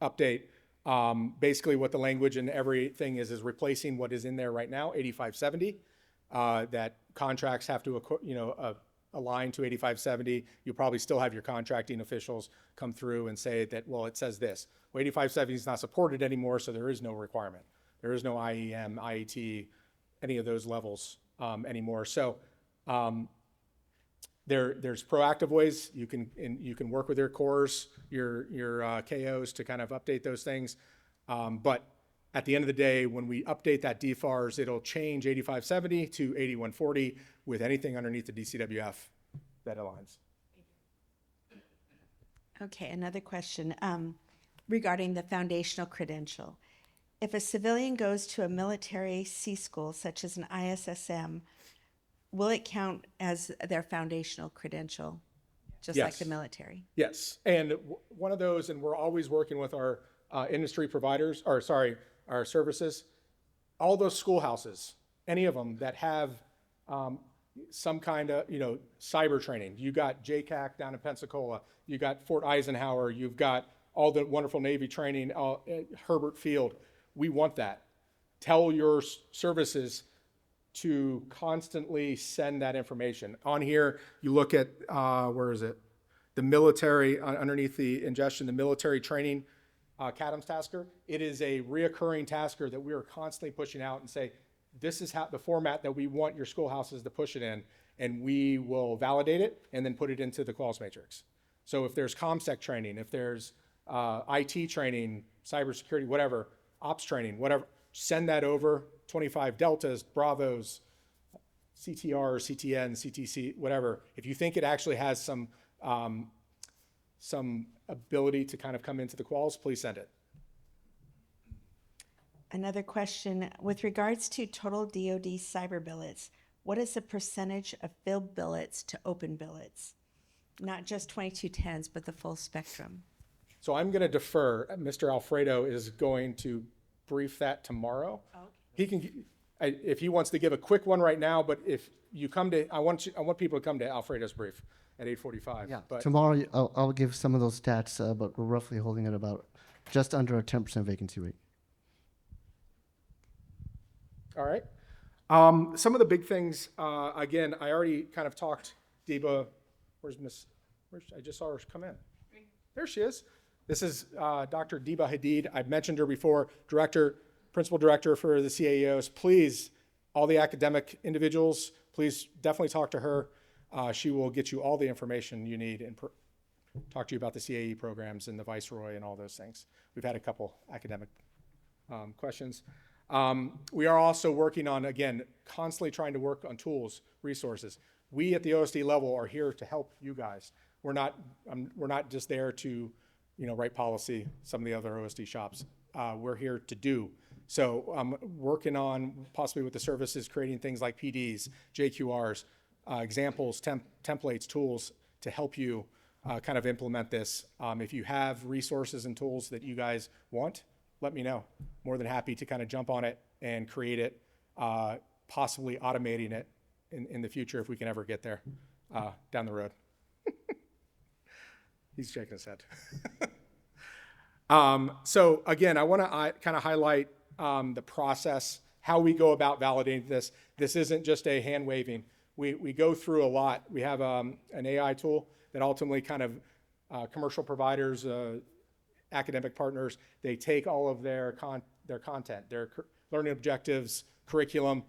update. Basically, what the language and everything is replacing what is in there right now, 8570. That contracts have to align to 8570. You probably still have your contracting officials come through and say that, well, it says this. Well, 8570 is not supported anymore, so there is no requirement. There is no IEM, IET, any of those levels anymore. So there's proactive ways you can work with your cores, your KOs to kind of update those things. But at the end of the day, when we update that DFARS, it'll change 8570 to 8140 with anything underneath the DCWF that aligns. Okay, another question regarding the foundational credential. If a civilian goes to a military C school, such as an ISSM, will it count as their foundational credential, just like Yes. the military? Yes, and one of those, and we're always working with our industry providers, our services, all those schoolhouses, any of them that have some kind of, cyber training. You got JCAC down in Pensacola. You got Fort Eisenhower. You've got all the wonderful Navy training at Herbert Field. We want that. Tell your services to constantly send that information. On here, you look at, where is it? The military, underneath the ingestion, the military training CADMS tasker. It is a reoccurring tasker that we are constantly pushing out and say, this is how the format that we want your schoolhouses to push it in, and we will validate it and then put it into the quals matrix. So if there's ComSec training, if there's IT training, cybersecurity, whatever, ops training, whatever, send that over, 25 deltas, bravos, CTR, CTN, CTC, whatever. If you think it actually has some ability to kind of come into the quals, please send it. Another question, with regards to total DoD cyber billets, what is the percentage of filled billets to open billets? Not just 2210s, but the full spectrum. So I'm going to defer. Mr. Alfredo is going to brief that tomorrow. Okay. He can, if he wants to give a quick one right now, but if you come to, I want people to come to Alfredo's brief at 8:45. Yeah, But tomorrow I'll give some of those stats, but we're roughly holding it about just under a 10% vacancy rate. All right. Some of the big things, again, I already kind of talked, Deba, I just saw her come in. There she is. This is Dr. Deba Hadid. I've mentioned her before, principal director for the CAEOs. Please, all the academic individuals, please definitely talk to her. She will get you all the information you need and talk to you about the CAE programs and the Viceroy and all those things. We've had a couple academic questions. We are also working on, again, constantly trying to work on tools, resources. We at the OSD level are here to help you guys. We're not just there to, write policy, some of the other OSD shops. We're here to do. So I'm working on, possibly with the services, creating things like PDs, JQRs, examples, templates, tools to help you kind of implement this. If you have resources and tools that you guys want, let me know. More than happy to kind of jump on it and create it, possibly automating it in the future if we can ever get there down the road. He's shaking his head. So again, I want to kind of highlight the process, how we go about validating this. This isn't just a hand waving. We go through a lot. We have an AI tool that ultimately kind of commercial providers, academic partners, they take all of their content, their learning objectives, curriculum,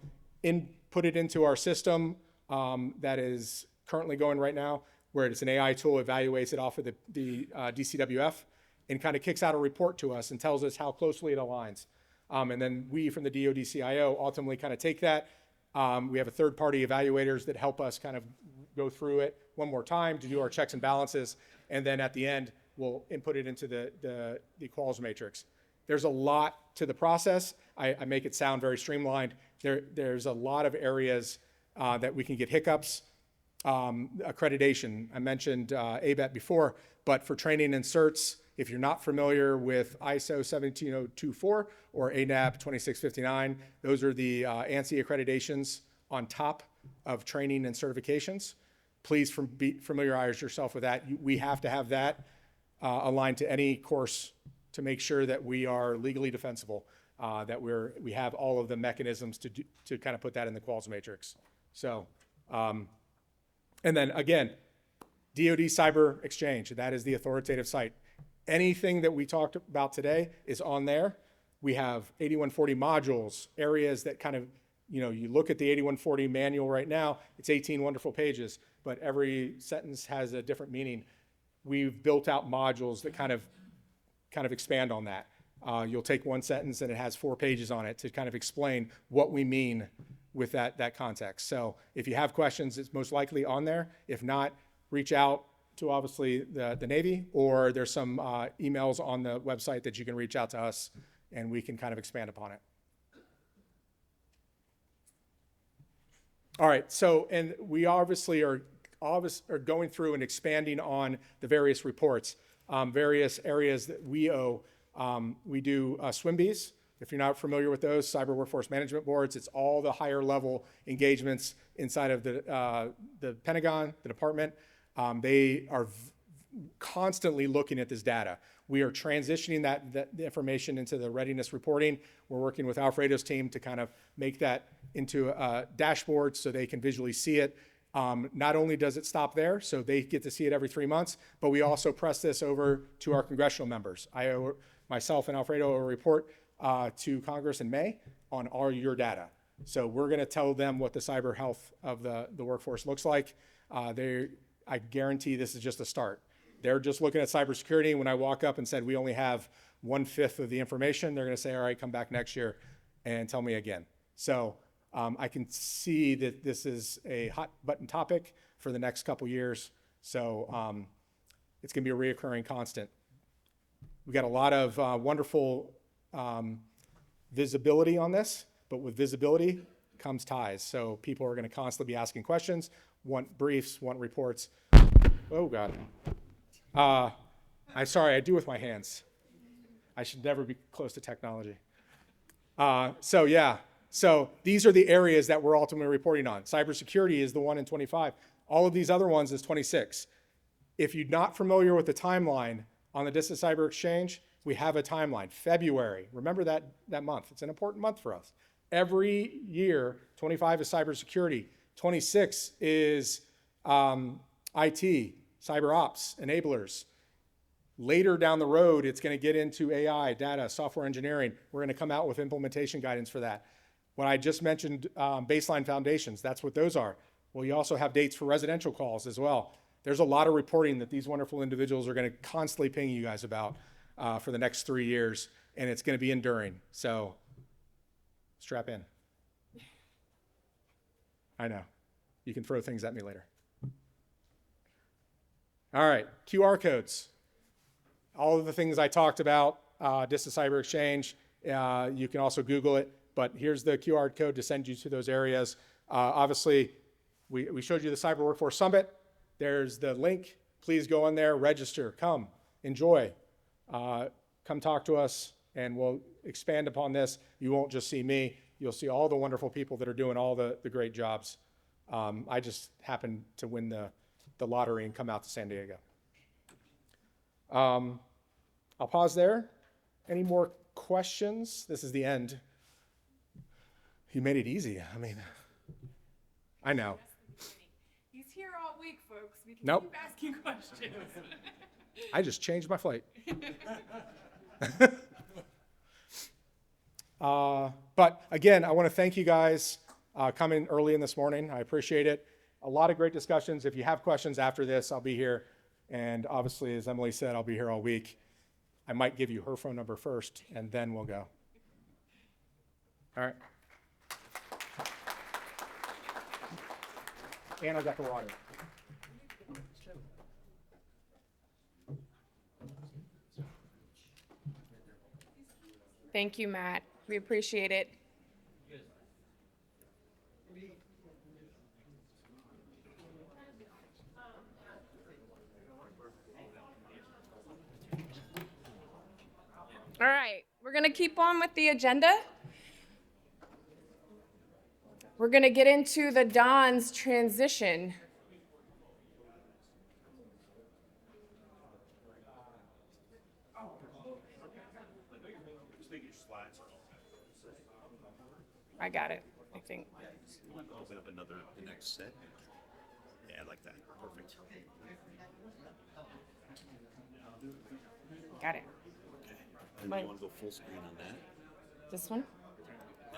put it into our system that is currently going right now, where it's an AI tool, evaluates it off of the DCWF, and kind of kicks out a report to us and tells us how closely it aligns. And then we from the DOD CIO ultimately kind of take that. We have a third-party evaluators that help us kind of go through it one more time to do our checks and balances, and then at the end, we'll input it into the quals matrix. There's a lot to the process. I make it sound very streamlined. There's a lot of areas that we can get hiccups. Accreditation, I mentioned ABET before, but for training and certs, if you're not familiar with ISO 17024 or ANAB 2659, those are the ANSI accreditations on top of training and certifications. Please familiarize yourself with that. We have to have that aligned to any course to make sure that we are legally defensible, that we have all of the mechanisms to kind of put that in the quals matrix. So, and then again, DoD Cyber Exchange, that is the authoritative site. Anything that we talked about today is on there. We have 8140 modules, areas that kind of, you look at the 8140 manual right now, it's 18 wonderful pages, but every sentence has a different meaning. We've built out modules that kind of expand on that. You'll take one sentence and it has 4 pages on it to kind of explain what we mean with that context. So if you have questions, it's most likely on there. If not, reach out to obviously the Navy, or there's some emails on the website that you can reach out to us and we can kind of expand upon it. All right, so, and we obviously are going through and expanding on the various reports, various areas that we owe. We do swim bees If you're not familiar with those, cyber workforce management boards, it's all the higher level engagements inside of the Pentagon, the department. They are constantly looking at this data. We are transitioning the information into the readiness reporting. We're working with Alfredo's team to kind of make that into a dashboard so they can visually see it. Not only does it stop there, so they get to see it every 3 months, but we also press this over to our congressional members. Myself and Alfredo will report to Congress in May on all your data. So we're going to tell them what the cyber health of the workforce looks like. I guarantee this is just a start. They're just looking at cybersecurity. When I walk up and said we only have 1/5 of the information, they're going to say, all right, come back next year and tell me again. So I can see that this is a hot button topic for the next couple years. So it's going to be a reoccurring constant. We got a lot of wonderful visibility on this, but with visibility comes ties. So people are going to constantly be asking questions, want briefs, want reports. Oh God. I'm sorry, I do with my hands. I should never be close to technology. So these are the areas that we're ultimately reporting on. Cybersecurity is the one in 25. All of these other ones is 26. If you're not familiar with the timeline on the Distant Cyber Exchange, we have a timeline. February, remember that month. It's an important month for us. Every year, 25 is cybersecurity. 26 is IT, cyber ops, enablers. Later down the road, it's going to get into AI, data, software engineering. We're going to come out with implementation guidance for that. When I just mentioned baseline foundations, that's what those are. Well, you also have dates for residential calls as well. There's a lot of reporting that these wonderful individuals are going to constantly ping you guys about for the next 3 years, and it's going to be enduring. So strap in. I know. You can throw things at me later. All right, QR codes. All of the things I talked about, Distant Cyber Exchange, you can also Google it, but here's the QR code to send you to those areas. Obviously, we showed you the Cyber Workforce Summit. There's the link. Please go in there, register, come, enjoy. Come talk to us, and we'll expand upon this. You won't just see me. You'll see all the wonderful people that are doing all the great jobs. I just happened to win the lottery and come out to San Diego. I'll pause there. Any more questions? This is the end. You made it easy. I mean, I know. He's here all week, folks. We can Nope. keep asking questions. I just changed my flight. But again, I want to thank you guys coming early in this morning. I appreciate it. A lot of great discussions. If you have questions after this, I'll be here. And obviously, as Emily said, I'll be here all week. I might give you her phone number first, and then we'll go. All right. And I got the water. Thank you, Matt. We appreciate it. All right, we're going to keep on with the agenda. We're going to get into the Don's transition. I got it, I think. Open up the next set. Yeah, I like that. Perfect. Got it. Okay. And you want to go full screen on that. This one?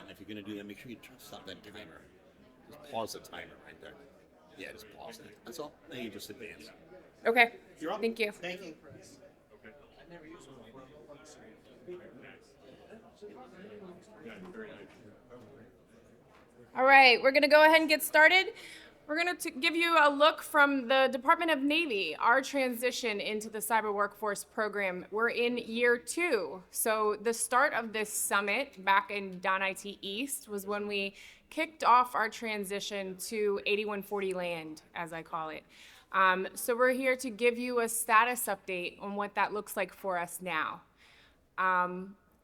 And if you're going to do that, make sure you stop that timer. Just pause the timer right there. Yeah, just pause it. That's all. Then you just advance. Okay, You're up. thank you. Thank you. All right, we're going to go ahead and get started. We're going to give you a look from the Department of Navy, our transition into the Cyber Workforce Program. We're in year 2. So the start of this summit back in Don IT East was when we kicked off our transition to 8140 land, as I call it. So we're here to give you a status update on what that looks like for us now.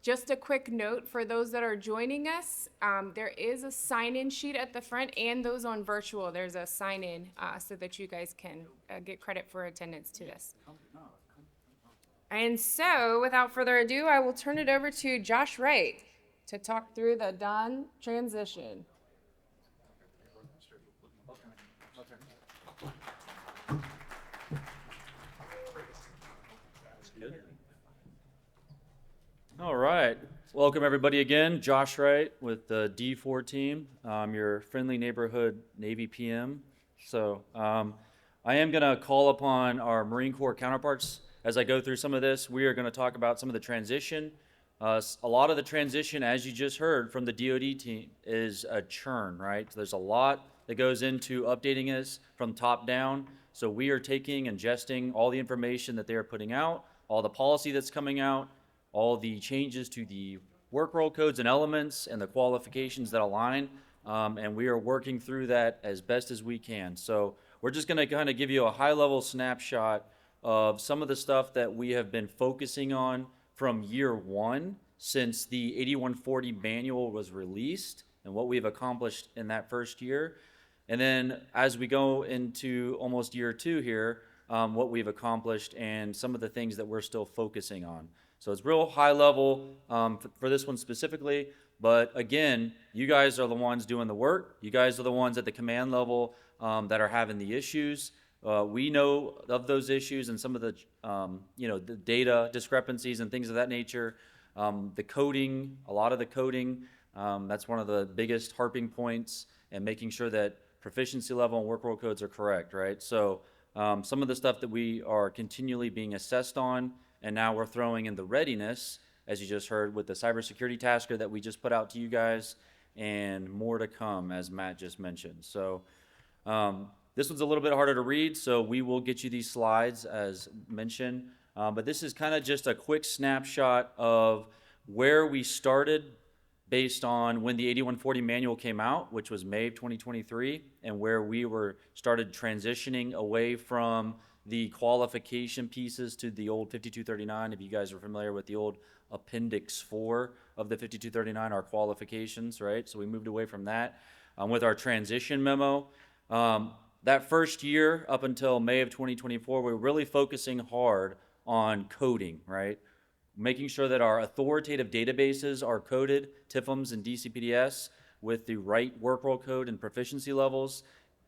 Just a quick note for those that are joining us, there is a sign-in sheet at the front, and those on virtual, there's a sign-in so that you guys can get credit for attendance to this. And so, without further ado, I will turn it over to Josh Wright to talk through the DON transition. All right. Welcome, everybody, again. Josh Wright with the D4 team, your friendly neighborhood Navy PM. So I am going to call upon our Marine Corps counterparts as I go through some of this. We are going to talk about some of the transition. A lot of the transition, as you just heard from the DOD team, is a churn, right? So there's a lot that goes into updating this from top down. So we are taking, ingesting all the information that they are putting out, all the policy that's coming out, all the changes to the work role codes and elements and the qualifications that align, and we are working through that as best as we can. So we're just going to kind of give you a high-level snapshot of some of the stuff that we have been focusing on from year one since the 8140 manual was released and what we've accomplished in that first year. And then as we go into almost year two here, what we've accomplished and some of the things that we're still focusing on. So it's real high level for this one specifically, but again, you guys are the ones doing the work. You guys are the ones at the command level that are having the issues. We know of those issues and some of the, the data discrepancies and things of that nature. The coding, a lot of the coding, that's one of the biggest harping points, and making sure that proficiency level and work role codes are correct, right? So some of the stuff that we are continually being assessed on, and now we're throwing in the readiness, as you just heard, with the cybersecurity tasker that we just put out to you guys, and more to come, as Matt just mentioned. So this one's a little bit harder to read, so we will get you these slides as mentioned. But this is kind of just a quick snapshot of where we started based on when the 8140 manual came out, which was May of 2023, and where we started transitioning away from the qualification pieces to the old 5239. If you guys are familiar with the old Appendix 4 of the 5239, our qualifications, right? So we moved away from that with our transition memo. That first year, up until May of 2024, we were really focusing hard on coding, right? Making sure that our authoritative databases are coded, TIFMs and DCPDS, with the right work role code and proficiency levels.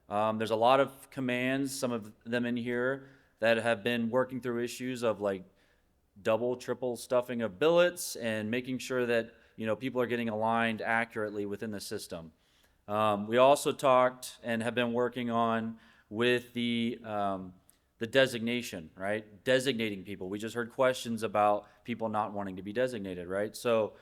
There's a lot of commands, some of them in here, that have been working through issues of like double, triple stuffing of billets and making sure that people are getting aligned accurately within the system. We also talked and have been working on with the designation, right? Designating people. We just heard questions about people not wanting to be designated, right? So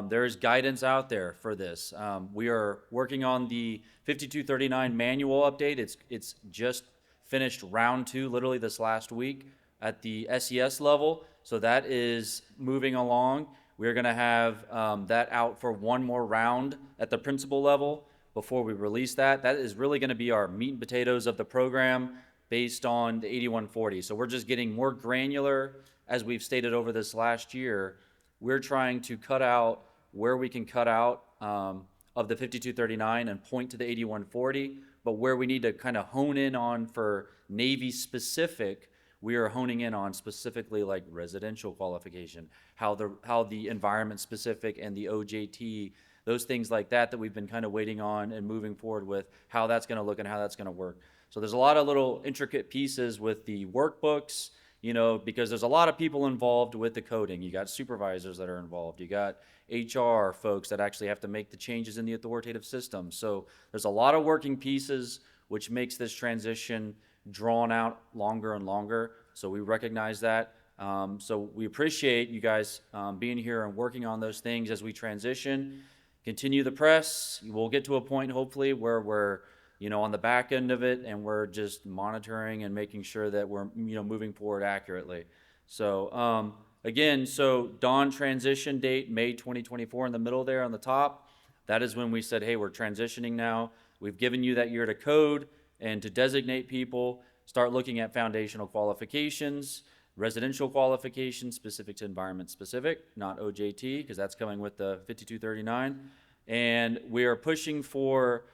there is guidance out there for this. We are working on the 5239 manual update. It's just finished round 2, literally this last week at the SES level. So that is moving along. We're going to have that out for one more round at the principal level before we release that. That is really going to be our meat and potatoes of the program based on the 8140. So we're just getting more granular, as we've stated over this last year. We're trying to cut out where we can cut out of the 5239 and point to the 8140, but where we need to kind of hone in on for Navy specific, we are honing in on specifically like residential qualification, how the environment specific and the OJT, those things like that we've been kind of waiting on and moving forward with, how that's going to look and how that's going to work. So there's a lot of little intricate pieces with the workbooks, because there's a lot of people involved with the coding. You got supervisors that are involved. You got HR folks that actually have to make the changes in the authoritative system. So there's a lot of working pieces, which makes this transition drawn out longer and longer. So we recognize that. So we appreciate you guys being here and working on those things as we transition. Continue the press. We'll get to a point, hopefully, where we're on the back end of it, and we're just monitoring and making sure that we're, moving forward accurately. So, again, DON transition date, May 2024 in the middle there on the top. That is when we said, hey, we're transitioning now. We've given you that year to code and to designate people, start looking at foundational qualifications, residential qualification specific to environment specific, not OJT, because that's coming with the 5239. And we are pushing for,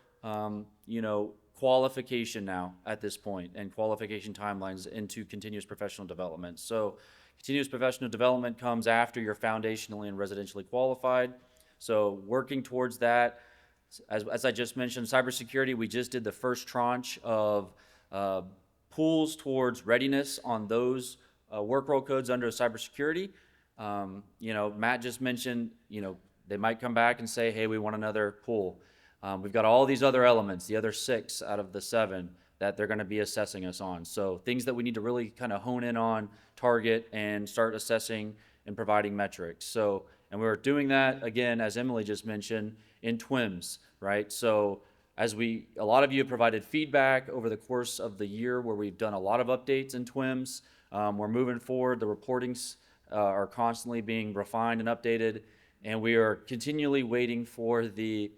qualification now at this point and qualification timelines into continuous professional development. So continuous professional development comes after you're foundationally and residentially qualified. So working towards that, as I just mentioned, cybersecurity, we just did the first tranche of pools towards readiness on those work role codes under cybersecurity. Matt just mentioned, they might come back and say, hey, we want another pool. We've got all these other elements, the other 6 out of the 7 that they're going to be assessing us on. So things that we need to really kind of hone in on, target, and start assessing and providing metrics. So, and we're doing that, again, as Emily just mentioned, in TWIMS, right? So a lot of you have provided feedback over the course of the year where we've done a lot of updates in TWIMS. We're moving forward. The reportings are constantly being refined and updated, and we are continually waiting for the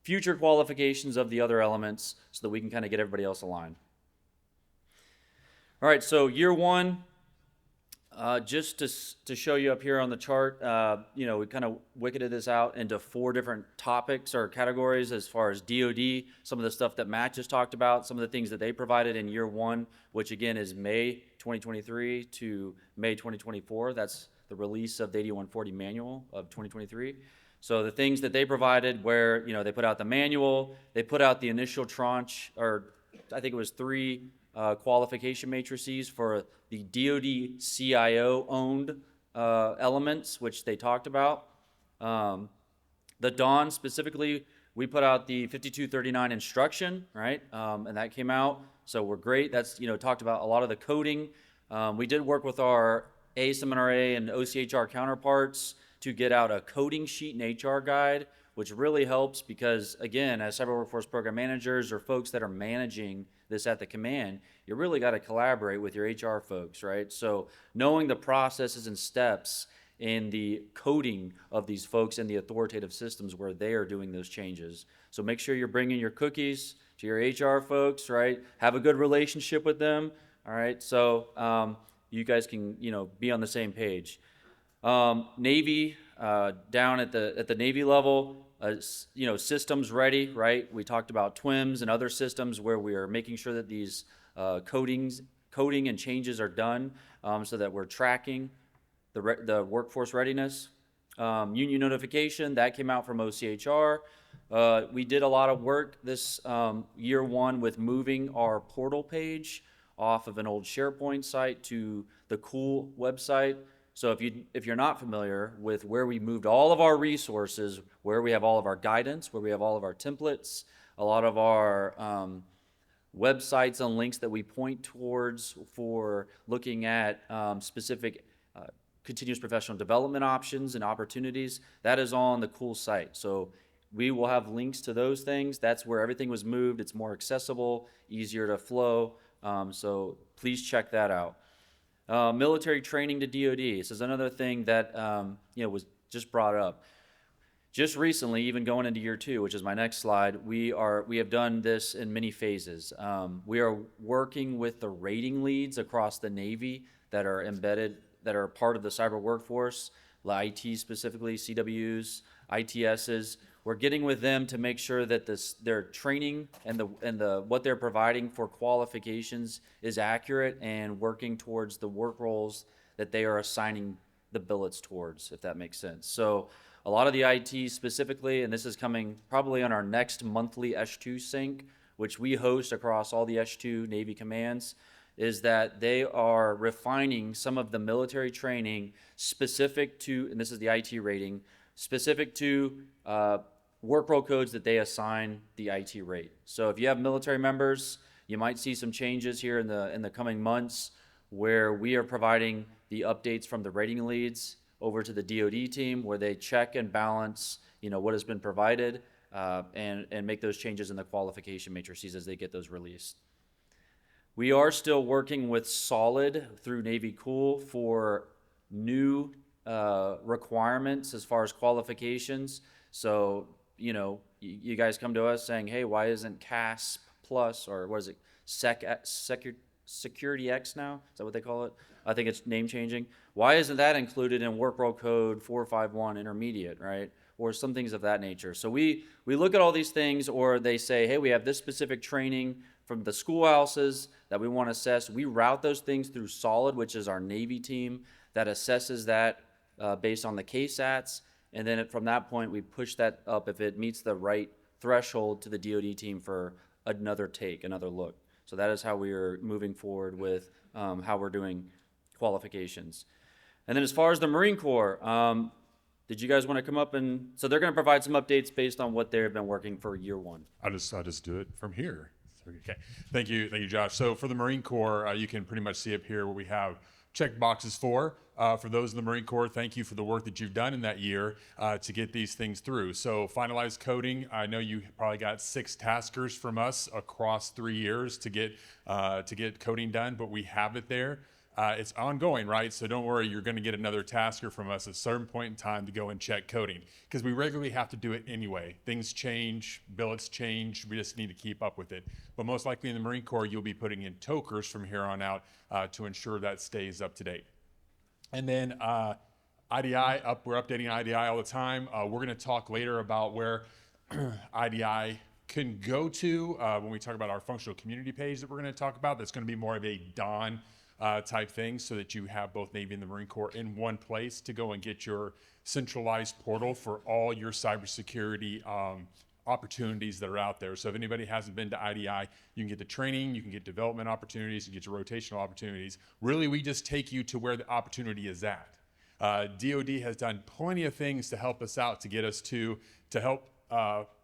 future qualifications of the other elements so that we can kind of get everybody else aligned. All right, so year 1, just to show you up here on the chart, we kind of wicketed this out into 4 different topics or categories as far as DOD, some of the stuff that Matt just talked about, some of the things that they provided in year 1, which again is May 2023 to May 2024. That's the release of the 8140 manual of 2023. So the things that they provided where, they put out the manual, they put out the initial tranche, or I think it was 3 qualification matrices for the DOD CIO owned elements, which they talked about. The DON specifically, we put out the 5239 instruction, right? And that came out, so we're great. That's, talked about a lot of the coding. We did work with our ASMNRA and OCHR counterparts to get out a coding sheet and HR guide, which really helps because, again, as cyber workforce program managers or folks that are managing this at the command, you really got to collaborate with your HR folks, right? So knowing the processes and steps in the coding of these folks and the authoritative systems where they are doing those changes. So make sure you're bringing your cookies to your HR folks, right? Have a good relationship with them, all right? So you guys can, be on the same page. Navy, down at the Navy level, systems ready, right? We talked about TWIMS and other systems where we are making sure that these coding and changes are done so that we're tracking the workforce readiness. Union notification, that came out from OCHR. We did a lot of work this year 1 with moving our portal page off of an old SharePoint site to the Cool website. So if you're not familiar with where we moved all of our resources, where we have all of our guidance, where we have all of our templates, a lot of our websites and links that we point towards for looking at specific continuous professional development options and opportunities, that is on the Cool site. So we will have links to those things. That's where everything was moved. It's more accessible, easier to flow. So please check that out. Military training to DOD. This is another thing that was just brought up. Just recently, even going into year 2, which is my next slide, we have done this in many phases. We are working with the rating leads across the Navy that are embedded, that are part of the cyber workforce, IT specifically, CWs, ITSs. We're getting with them to make sure that their training and what they're providing for qualifications is accurate and working towards the work roles that they are assigning the billets towards, if that makes sense. So a lot of the IT specifically, and this is coming probably on our next monthly S2 sync, which we host across all the S2 Navy commands, is that they are refining some of the military training specific to, and this is the IT rating, specific to work role codes that they assign the IT rate. So if you have military members, you might see some changes here in the coming months where we are providing the updates from the rating leads over to the DOD team where they check and balance, what has been provided and make those changes in the qualification matrices as they get those released. We are still working with Solid through Navy Cool for new requirements as far as qualifications. So, you guys come to us saying, hey, why isn't CASP Plus, or what is it, Security X now. Is that what they call it? I think it's name changing. Why isn't that included in Work World Code 451 Intermediate, right? Or some things of that nature. So we look at all these things, or they say, hey, we have this specific training from the schoolhouses that we want to assess. We route those things through SOLID, which is our Navy team that assesses that based on the KSATs. And then from that point, we push that up if it meets the right threshold to the DoD team for another take, another look. So that is how we are moving forward with how we're doing qualifications. And then as far as the Marine Corps, did you guys want to come up and, so they're going to provide some updates based on what they've been working for year one. I'll just do it from here. Okay, thank you, Josh. So for the Marine Corps, you can pretty much see up here what we have check boxes for. For those in the Marine Corps, thank you for the work that you've done in that year to get these things through. So finalized coding, I know you probably got 6 taskers from us across 3 years to get coding done, but we have it there. It's ongoing, right? So don't worry, you're going to get another tasker from us at a certain point in time to go and check coding, because we regularly have to do it anyway. Things change, billets change, we just need to keep up with it. But most likely in the Marine Corps, you'll be putting in tokers from here on out to ensure that stays up to date. And then IDI, we're updating IDI all the time. We're going to talk later about where IDI can go to when we talk about our functional community page that we're going to talk about. That's going to be more of a DON type thing, so that you have both Navy and the Marine Corps in one place to go and get your centralized portal for all your cybersecurity opportunities that are out there. So if anybody hasn't been to IDI, you can get the training, you can get development opportunities, you get your rotational opportunities. Really, we just take you to where the opportunity is at. DOD has done plenty of things to help us out, to get us to help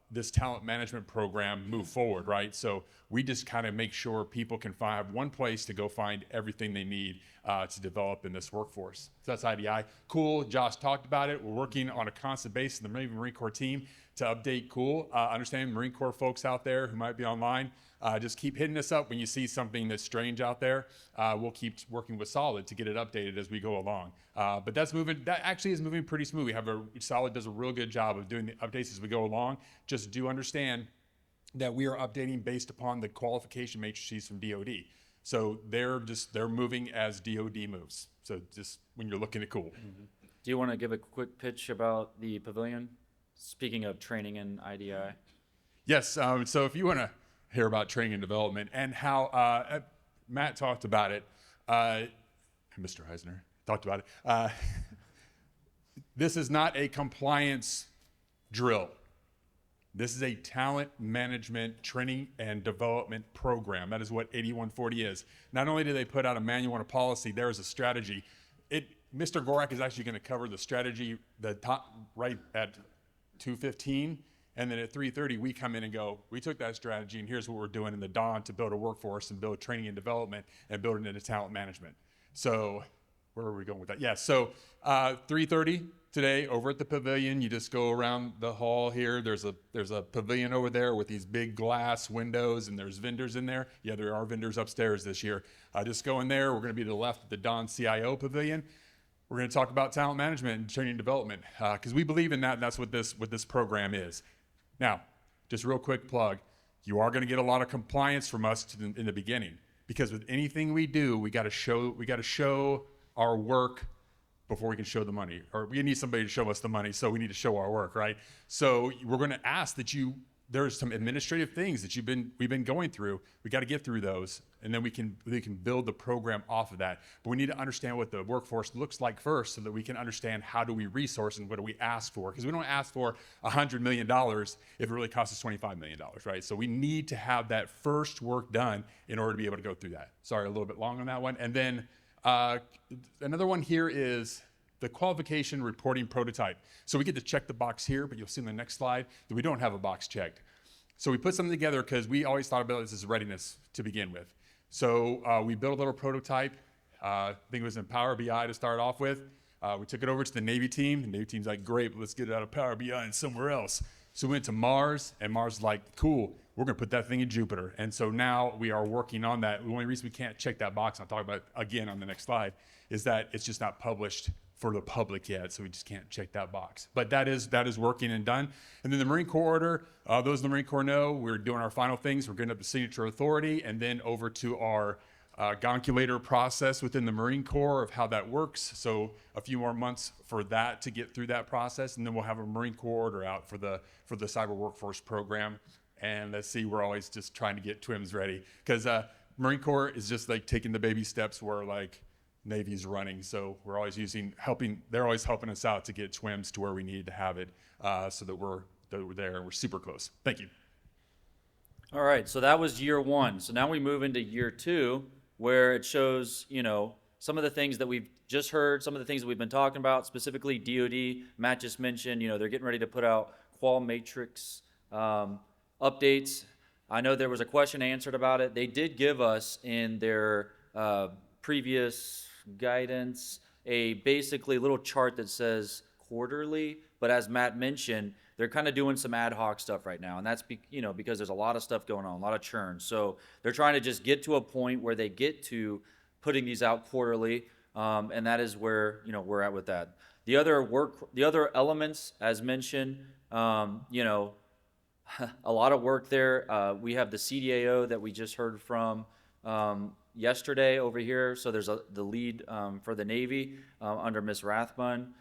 this talent management program move forward, right? So we just kind of make sure people can have one place to go find everything they need to develop in this workforce. So that's IDI. Cool, Josh talked about it. We're working on a constant basis in the Marine Corps team to update Cool. Understand Marine Corps folks out there who might be online, just keep hitting us up when you see something that's strange out there. We'll keep working with Solid to get it updated as we go along. But that actually is moving pretty smooth. Solid does a real good job of doing the updates as we go along. Just do understand that we are updating based upon the qualification matrices from DoD. So they're moving as DoD moves. So just when you're looking at Cool. Mm-hmm. Do you want to give a quick pitch about the pavilion? Speaking of training in IDI. Yes, so if you want to hear about training and development and how Matt talked about it, Mr. Isnor talked about it, this is not a compliance drill. This is a talent management training and development program. That is what 8140 is. Not only do they put out a manual and a policy, there is a strategy. Mr. Gorak is actually going to cover the strategy, the top right at 2:15, and then at 3:30 we come in and go, we took that strategy and here's what we're doing in the dawn to build a workforce and build training and development and build it into talent management. So where are we going with that? Yeah, so 3:30 today over at the pavilion. You just go around the hall here. There's a pavilion over there with these big glass windows, and there's vendors in there. Yeah, there are vendors upstairs this year. Just go in there. We're going to be to the left of the DOD CIO pavilion. We're going to talk about talent management and training and development because we believe in that, and that's what this program is. Now, just real quick plug, you are going to get a lot of compliance from us in the beginning, because with anything we do, we got to show our work before we can show the money, or we need somebody to show us the money, so we need to show our work, right? So we're going to ask that there's some administrative things that we've been going through. We got to get through those, and then we can build the program off of that. But we need to understand what the workforce looks like first, so that we can understand how do we resource and what do we ask for, because we don't ask for $100 million if it really costs us $25 million, right? So we need to have that first work done in order to be able to go through that. Sorry, a little bit long on that one. And then another one here is the qualification reporting prototype. So we get to check the box here, but you'll see in the next slide that we don't have a box checked. So we put something together because we always thought about this as readiness to begin with. So we built a little prototype. I think it was in Power BI to start off with. We took it over to the Navy team. The Navy team's like, great, but let's get it out of Power BI and somewhere else. So we went to Mars, and Mars is like, cool, we're going to put that thing in Jupiter. And so now we are working on that. The only reason we can't check that box, and I'll talk about it again on the next slide, is that it's just not published for the public yet, so we just can't check that box. But that is working and done. And then the Marine Corps order, those in the Marine Corps know we're doing our final things. We're getting up to signature authority, and then over to our gonculator process within the Marine Corps of how that works. So a few more months for that to get through that process, and then we'll have a Marine Corps order out for the cyber workforce program. And let's see, we're always just trying to get TWIMs ready, because Marine Corps is just like taking the baby steps where like Navy's running. So we're always they're always helping us out to get TWIMs to where we need to have it, so that we're there and we're super close. Thank you. All right, so that was year one. So now we move into year two, where it shows, some of the things that we've just heard, some of the things that we've been talking about, specifically DOD. Matt just mentioned, they're getting ready to put out qual matrix updates. I know there was a question answered about it. They did give us in their previous guidance a basically little chart that says quarterly, but as Matt mentioned, they're kind of doing some ad hoc stuff right now, and that's because there's a lot of stuff going on, a lot of churn. So they're trying to just get to a point where they get to putting these out quarterly, and that is where we're at with that. The other elements, as mentioned, a lot of work there. We have the CDAO that we just heard from yesterday over here. So there's the lead for the Navy under Ms. Rathbun.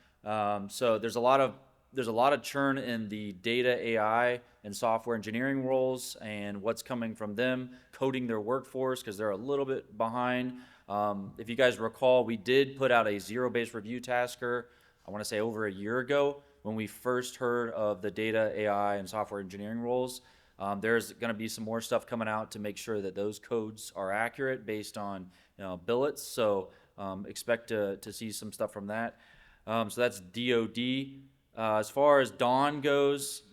So there's a lot of churn in the data AI and software engineering roles and what's coming from them coding their workforce, because they're a little bit behind. If you guys recall, we did put out a zero-based review tasker, I want to say over a year ago, when we first heard of the data AI and software engineering roles. There's going to be some more stuff coming out to make sure that those codes are accurate based on billets. So expect to see some stuff from that. So that's DOD. As far as Dawn goes,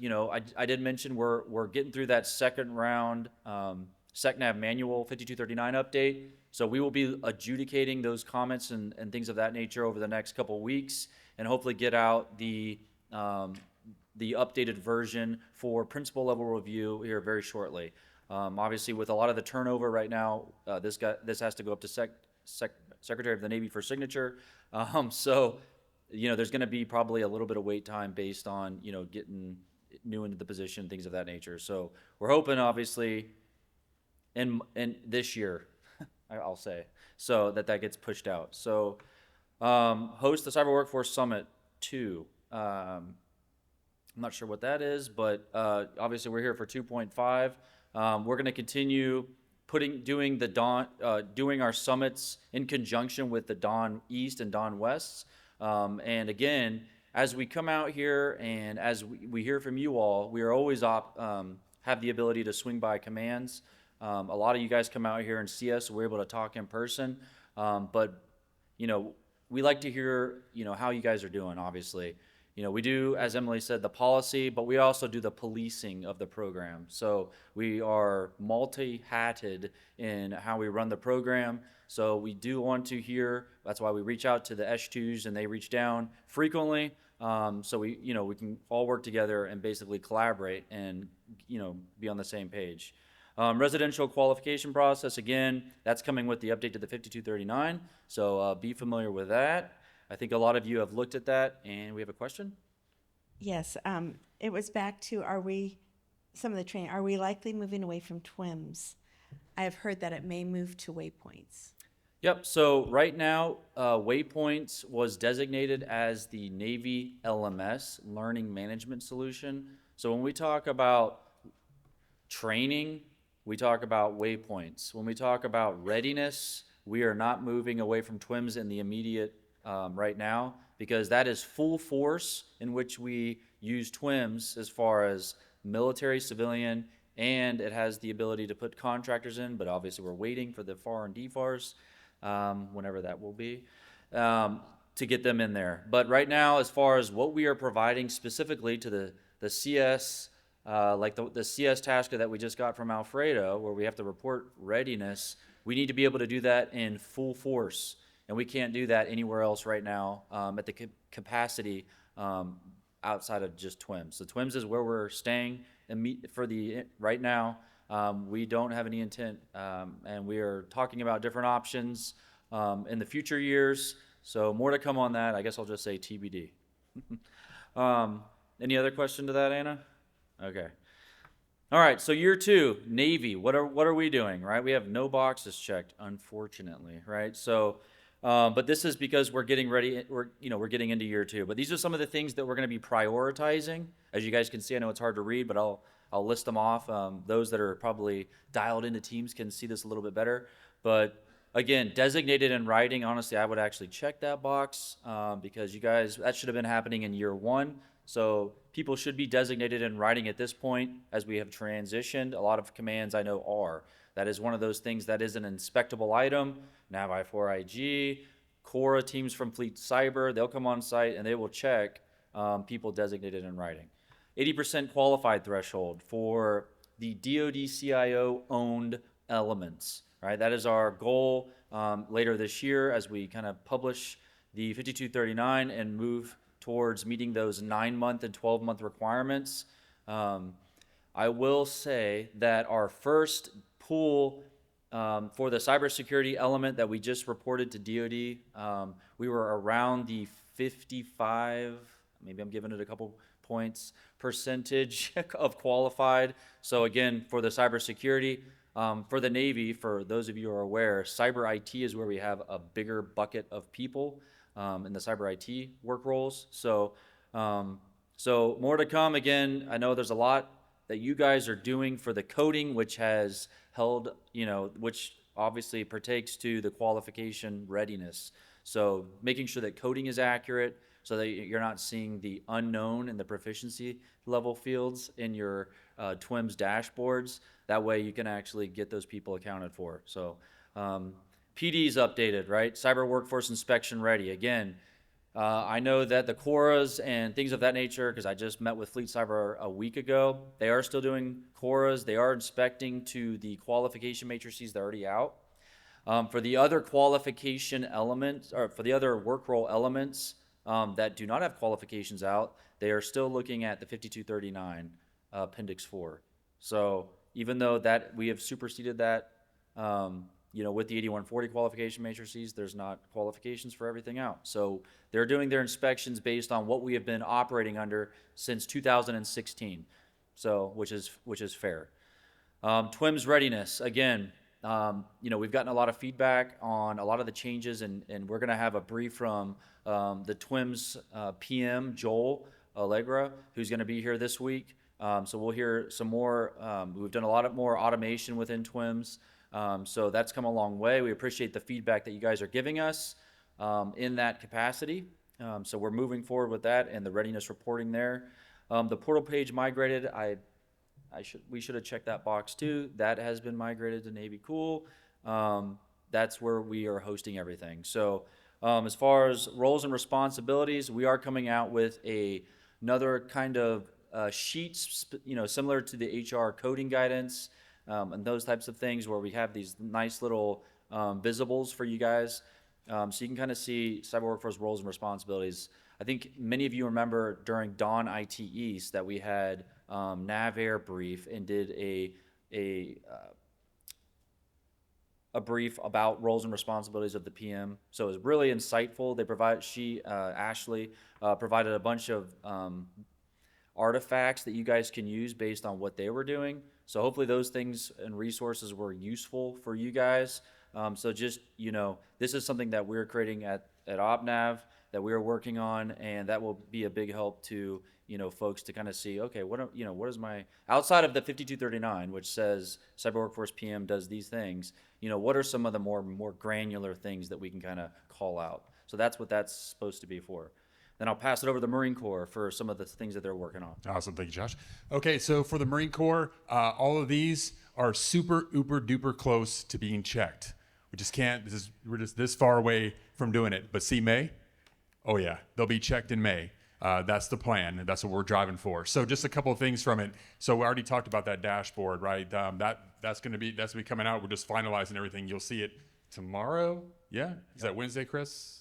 I did mention we're getting through that second round SecNav manual 5239 update. So we will be adjudicating those comments and things of that nature over the next couple weeks, and hopefully get out the updated version for principal level review here very shortly. Obviously, with a lot of the turnover right now, this has to go up to Secretary of the Navy for signature. So there's going to be probably a little bit of wait time based on getting new into the position, things of that nature. So we're hoping, obviously, in this year, I'll say, so that gets pushed out. So host the Cyber Workforce Summit 2. I'm not sure what that is, but obviously we're here for 2.5. We're going to continue doing our summits in conjunction with the Dawn East and Dawn West. And again, as we come out here and as we hear from you all, we are always have the ability to swing by commands. A lot of you guys come out here and see us, so we're able to talk in person. But we like to hear how you guys are doing. Obviously, we do, as Emily said, the policy, but we also do the policing of the program. So we are multi-hatted in how we run the program. So we do want to hear. That's why we reach out to the S2s and they reach down frequently. So we can all work together and basically collaborate and be on the same page. Residential qualification process, again, that's coming with the update to the 5239. So be familiar with that. I think a lot of you have looked at that, and we have a question. Yes, it was back to some of the training. Are we likely moving away from TWIMs? I have heard that it may move to waypoints. Yep, so right now, Waypoints was designated as the Navy LMS, Learning Management Solution. So when we talk about training, we talk about waypoints. When we talk about readiness, we are not moving away from TWIMs in the immediate right now, because that is full force in which we use TWIMs as far as military, civilian, and it has the ability to put contractors in, but obviously we're waiting for the FAR and DFARs, whenever that will be, to get them in there. But right now, as far as what we are providing specifically to the CS, like the CS tasker that we just got from Alfredo, where we have to report readiness, we need to be able to do that in full force. And we can't do that anywhere else right now at the capacity outside of just TWIMs. So TWIMs is where we're staying right now. We don't have any intent, and we are talking about different options in the future years. So more to come on that. I guess I'll just say TBD. Any other question to that, Anna? Okay. All right, so year 2, Navy. What are we doing, right? We have no boxes checked, unfortunately, right? So, but this is because we're getting ready. We're getting into year 2. But these are some of the things that we're going to be prioritizing. As you guys can see, I know it's hard to read, but I'll list them off. Those that are probably dialed into Teams can see this a little bit better. But again, designated in writing. Honestly, I would actually check that box because you guys, that should have been happening in year 1. So people should be designated in writing at this point as we have transitioned. A lot of commands I know are. That is one of those things that is an inspectable item. Nav I4IG, Cora teams from Fleet Cyber, they'll come on site and they will check people designated in writing. 80% qualified threshold for the DOD CIO owned elements, right? That is our goal later this year as we kind of publish the 5239 and move towards meeting those 9-month and 12-month requirements. I will say that our first pool for the cybersecurity element that we just reported to DoD, we were around the 55, maybe I'm giving it a couple points, percentage of qualified. So again, for the cybersecurity, for the Navy, for those of you who are aware, cyber IT is where we have a bigger bucket of people in the cyber IT work roles. So, so more to come. Again, I know there's a lot that you guys are doing for the coding, which has held, which obviously partakes to the qualification readiness. So making sure that coding is accurate so that you're not seeing the unknown and the proficiency level fields in your TWIMS dashboards. That way you can actually get those people accounted for. So PD's updated, right? Cyber workforce inspection ready. Again, I know that the Coras and things of that nature, because I just met with Fleet Cyber a week ago, they are still doing Coras. They are inspecting to the qualification matrices that are already out. For the other qualification elements, or for the other work role elements that do not have qualifications out, they are still looking at the 5239 Appendix 4. So even though that we have superseded that, with the 8140 qualification matrices, there's not qualifications for everything out. So they're doing their inspections based on what we have been operating under since 2016. So, which is fair. TWIMS readiness, again, we've gotten a lot of feedback on a lot of the changes, and we're going to have a brief from the TWIMS PM, Joel Allegra, who's going to be here this week. So we'll hear some more. We've done a lot of more automation within TWIMS. So that's come a long way. We appreciate the feedback that you guys are giving us in that capacity. So we're moving forward with that and the readiness reporting there. The portal page migrated. We should have checked that box too. That has been migrated to Navy Cool. That's where we are hosting everything. So as far as roles and responsibilities, we are coming out with another kind of sheets, similar to the HR coding guidance. And those types of things where we have these nice little visibles for you guys. So you can kind of see cyber workforce roles and responsibilities. I think many of you remember during Dawn IT East that we had Nav Air brief and did a brief about roles and responsibilities of the PM. So it was really insightful. Ashley provided a bunch of artifacts that you guys can use based on what they were doing. So hopefully those things and resources were useful for you guys. So just, this is something that we're creating at OpNav that we're working on, and that will be a big help to, folks to kind of see, okay, what is my, outside of the 5239, which says Cyber Workforce PM does these things, what are some of the more granular things that we can kind of call out? So that's what that's supposed to be for. Then I'll pass it over to the Marine Corps for some of the things that they're working on. Awesome, thank you, Josh. Okay, so for the Marine Corps, all of these are super, uber, duper close to being checked. We just can't, we're just this far away from doing it. But see May? Oh yeah, they'll be checked in May. That's the plan, and that's what we're driving for. So just a couple of things from it. So we already talked about that dashboard, right? That's gonna be coming out. We're just finalizing everything. You'll see it tomorrow. Yeah, is that Wednesday, Chris?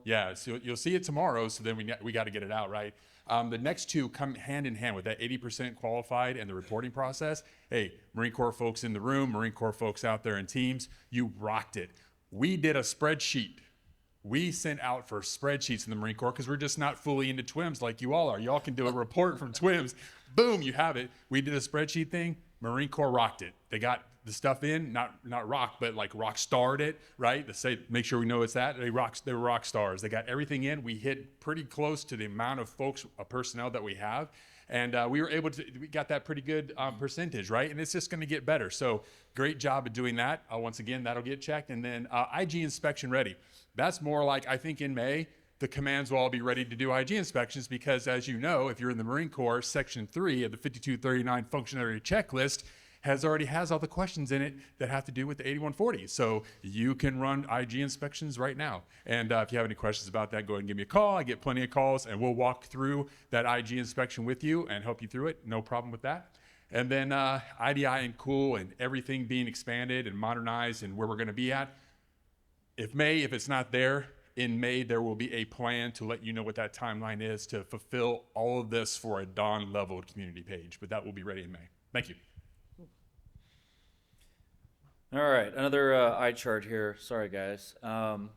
Yeah, so you'll see it tomorrow, so then we got to get it out, right? The next two come hand in hand with that 80% qualified and the reporting process. Hey, Marine Corps folks in the room, Marine Corps folks out there in teams, you rocked it. We did a spreadsheet. We sent out for spreadsheets in the Marine Corps because we're just not fully into TWIMS like you all are. Y'all can do a report from TWIMS, boom, you have it. We did a spreadsheet thing. Marine Corps rocked it. They got the stuff in, not rock, but like rock starred it, right? To say, make sure we know it's that. They were rock stars. They got everything in. We hit pretty close to the amount of folks, personnel that we have. And we got that pretty good percentage, right? And it's just going to get better. So great job of doing that. Once again, that'll get checked. And then IG inspection ready. That's more like, I think in May, the commands will all be ready to do IG inspections because, as you know, if you're in the Marine Corps, Section 3 of the 5239 functionality checklist already has all the questions in it that have to do with the 8140. So you can run IG inspections right now. And if you have any questions about that, go ahead and give me a call. I get plenty of calls, and we'll walk through that IG inspection with you and help you through it. No problem with that. And then IDI and cool and everything being expanded and modernized and where we're going to be at. If it's not there, in May, there will be a plan to let you know what that timeline is to fulfill all of this for a DON leveled community page, but that will be ready in May. Thank you. All right, another eye chart here. Sorry, guys.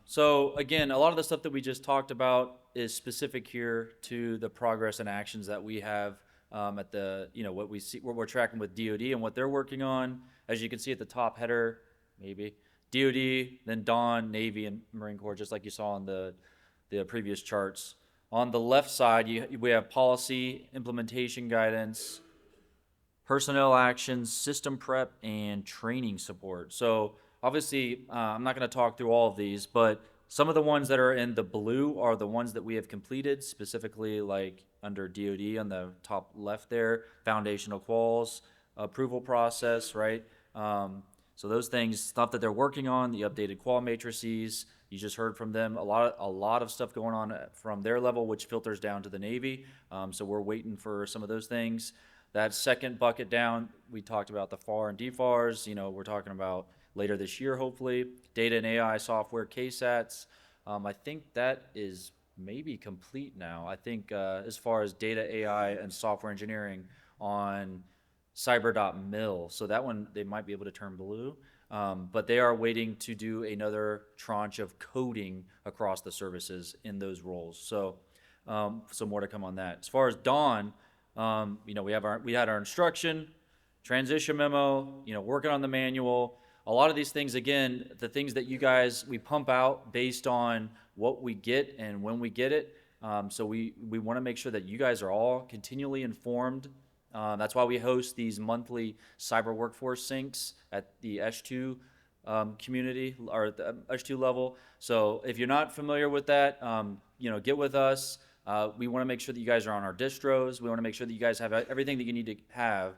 So again, a lot of the stuff that we just talked about is specific here to the progress and actions that we have at the, what we're tracking with DOD and what they're working on. As you can see at the top header, maybe DOD, then DON, Navy, and Marine Corps, just like you saw on the previous charts. On the left side, we have policy, implementation guidance, personnel actions, system prep, and training support. So obviously, I'm not going to talk through all of these, but some of the ones that are in the blue are the ones that we have completed, specifically like under DOD on the top left there, foundational quals, approval process, right? So those things, stuff that they're working on, the updated qual matrices, you just heard from them, a lot of stuff going on from their level, which filters down to the Navy. So we're waiting for some of those things. That second bucket down, we talked about the FAR and DFARs. We're talking about later this year, hopefully. Data and AI software KSATs. I think that is maybe complete now. I think as far as data, AI, and software engineering on cyber.mil. So that one, they might be able to turn blue. But they are waiting to do another tranche of coding across the services in those roles. So some more to come on that. As far as DON, we had our instruction, transition memo, working on the manual. A lot of these things, again, the things that you guys, we pump out based on what we get and when we get it. So we want to make sure that you guys are all continually informed. That's why we host these monthly cyber workforce syncs at the S2 community or at the S2 level. So if you're not familiar with that, get with us. We want to make sure that you guys are on our distros. We want to make sure that you guys have everything that you need to have.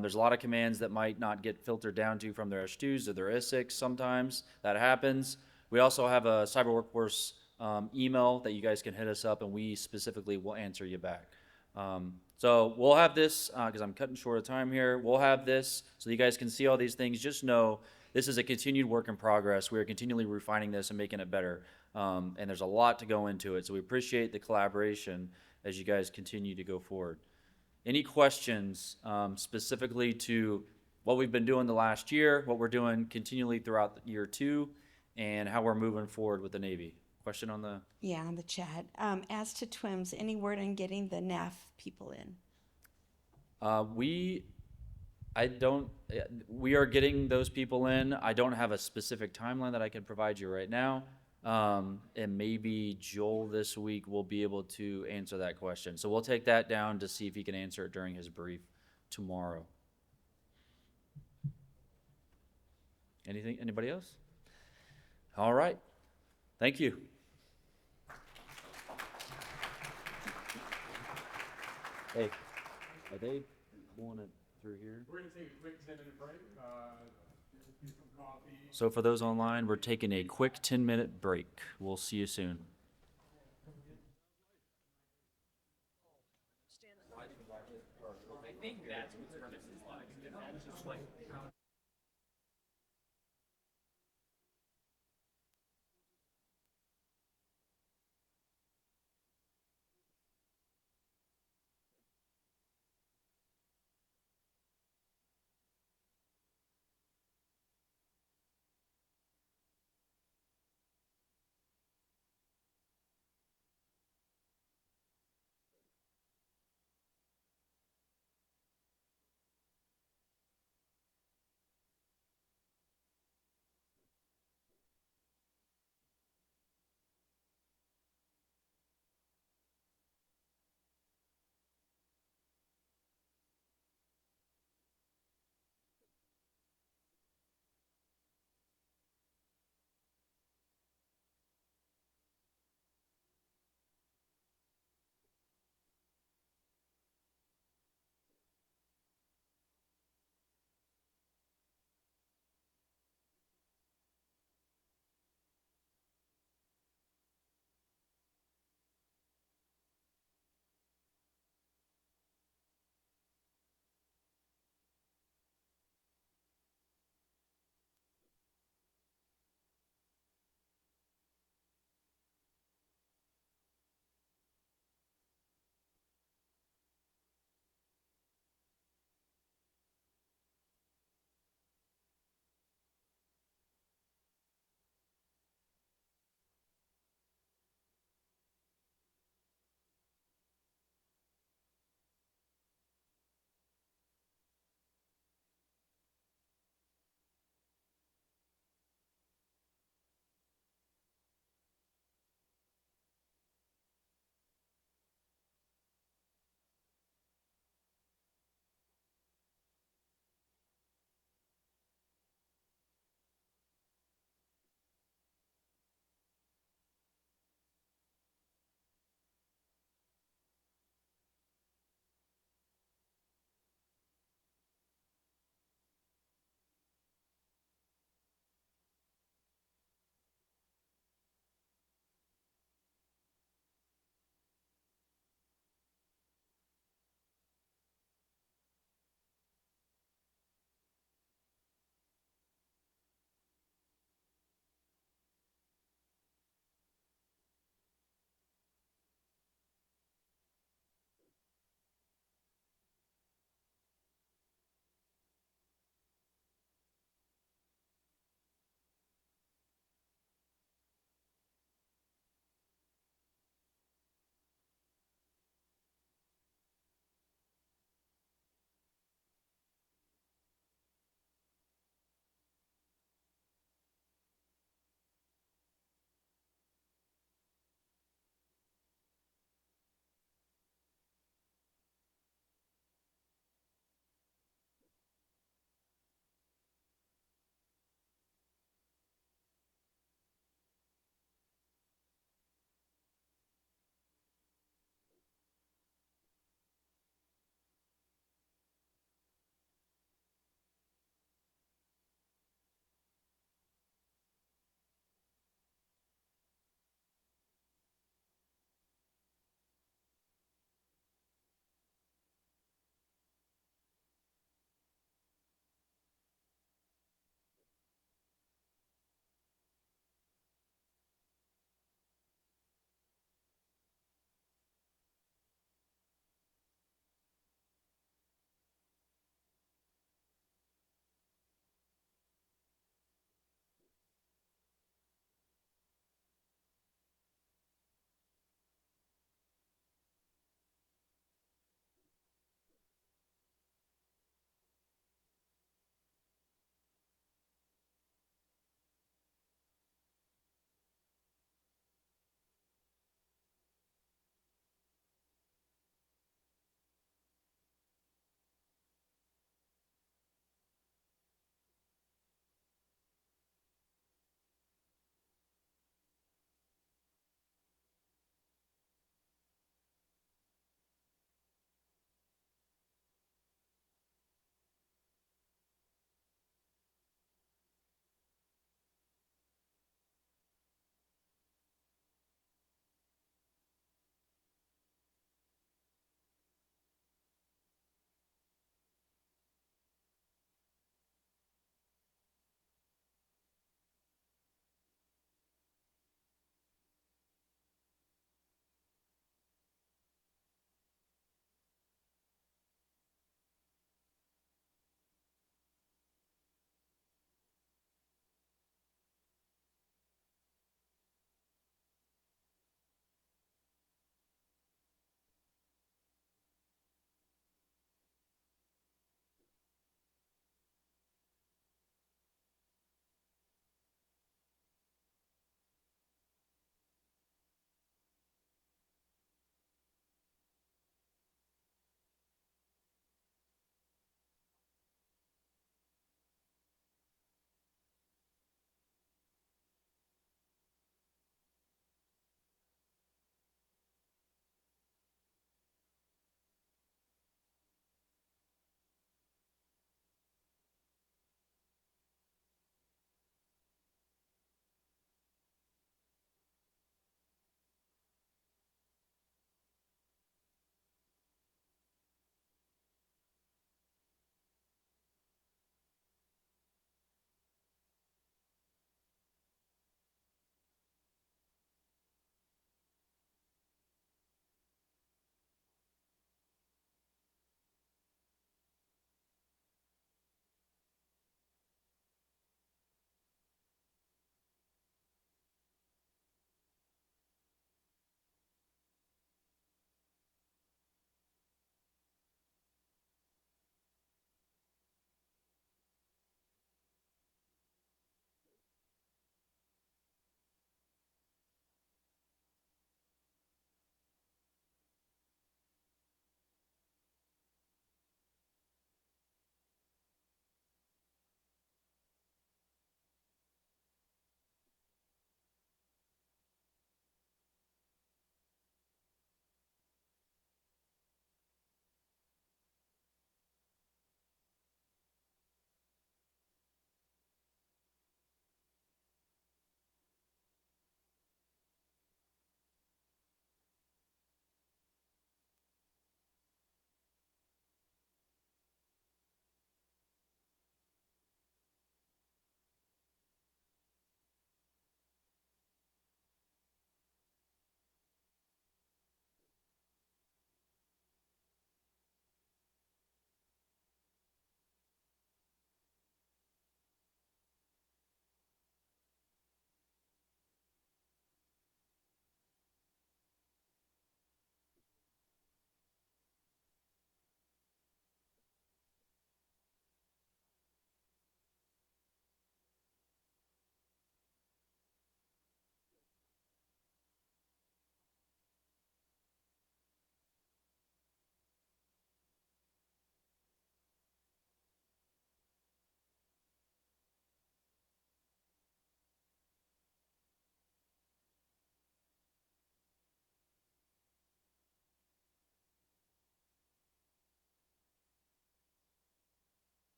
There's a lot of commands that might not get filtered down to from their S2s or their ISICs sometimes. That happens. We also have a cyber workforce email that you guys can hit us up, and we specifically will answer you back. So we'll have this, because I'm cutting short of time here, we'll have this so you guys can see all these things. Just know this is a continued work in progress. We are continually refining this and making it better. And there's a lot to go into it. So we appreciate the collaboration as you guys continue to go forward. Any questions specifically to what we've been doing the last year, what we're doing continually throughout year 2, and how we're moving forward with the Navy? Question on the... Yeah, on the chat. As to TWIMS, any word on getting the NAF people in? We are getting those people in. I don't have a specific timeline that I can provide you right now. And maybe Joel this week will be able to answer that question. So we'll take that down to see if he can answer it during his brief tomorrow. Anybody else? All right. Thank you. Hey, are they going through here? We're going to take a quick 10-minute break. Get some coffee. So for those online, we're taking a quick 10-minute break. We'll see you soon.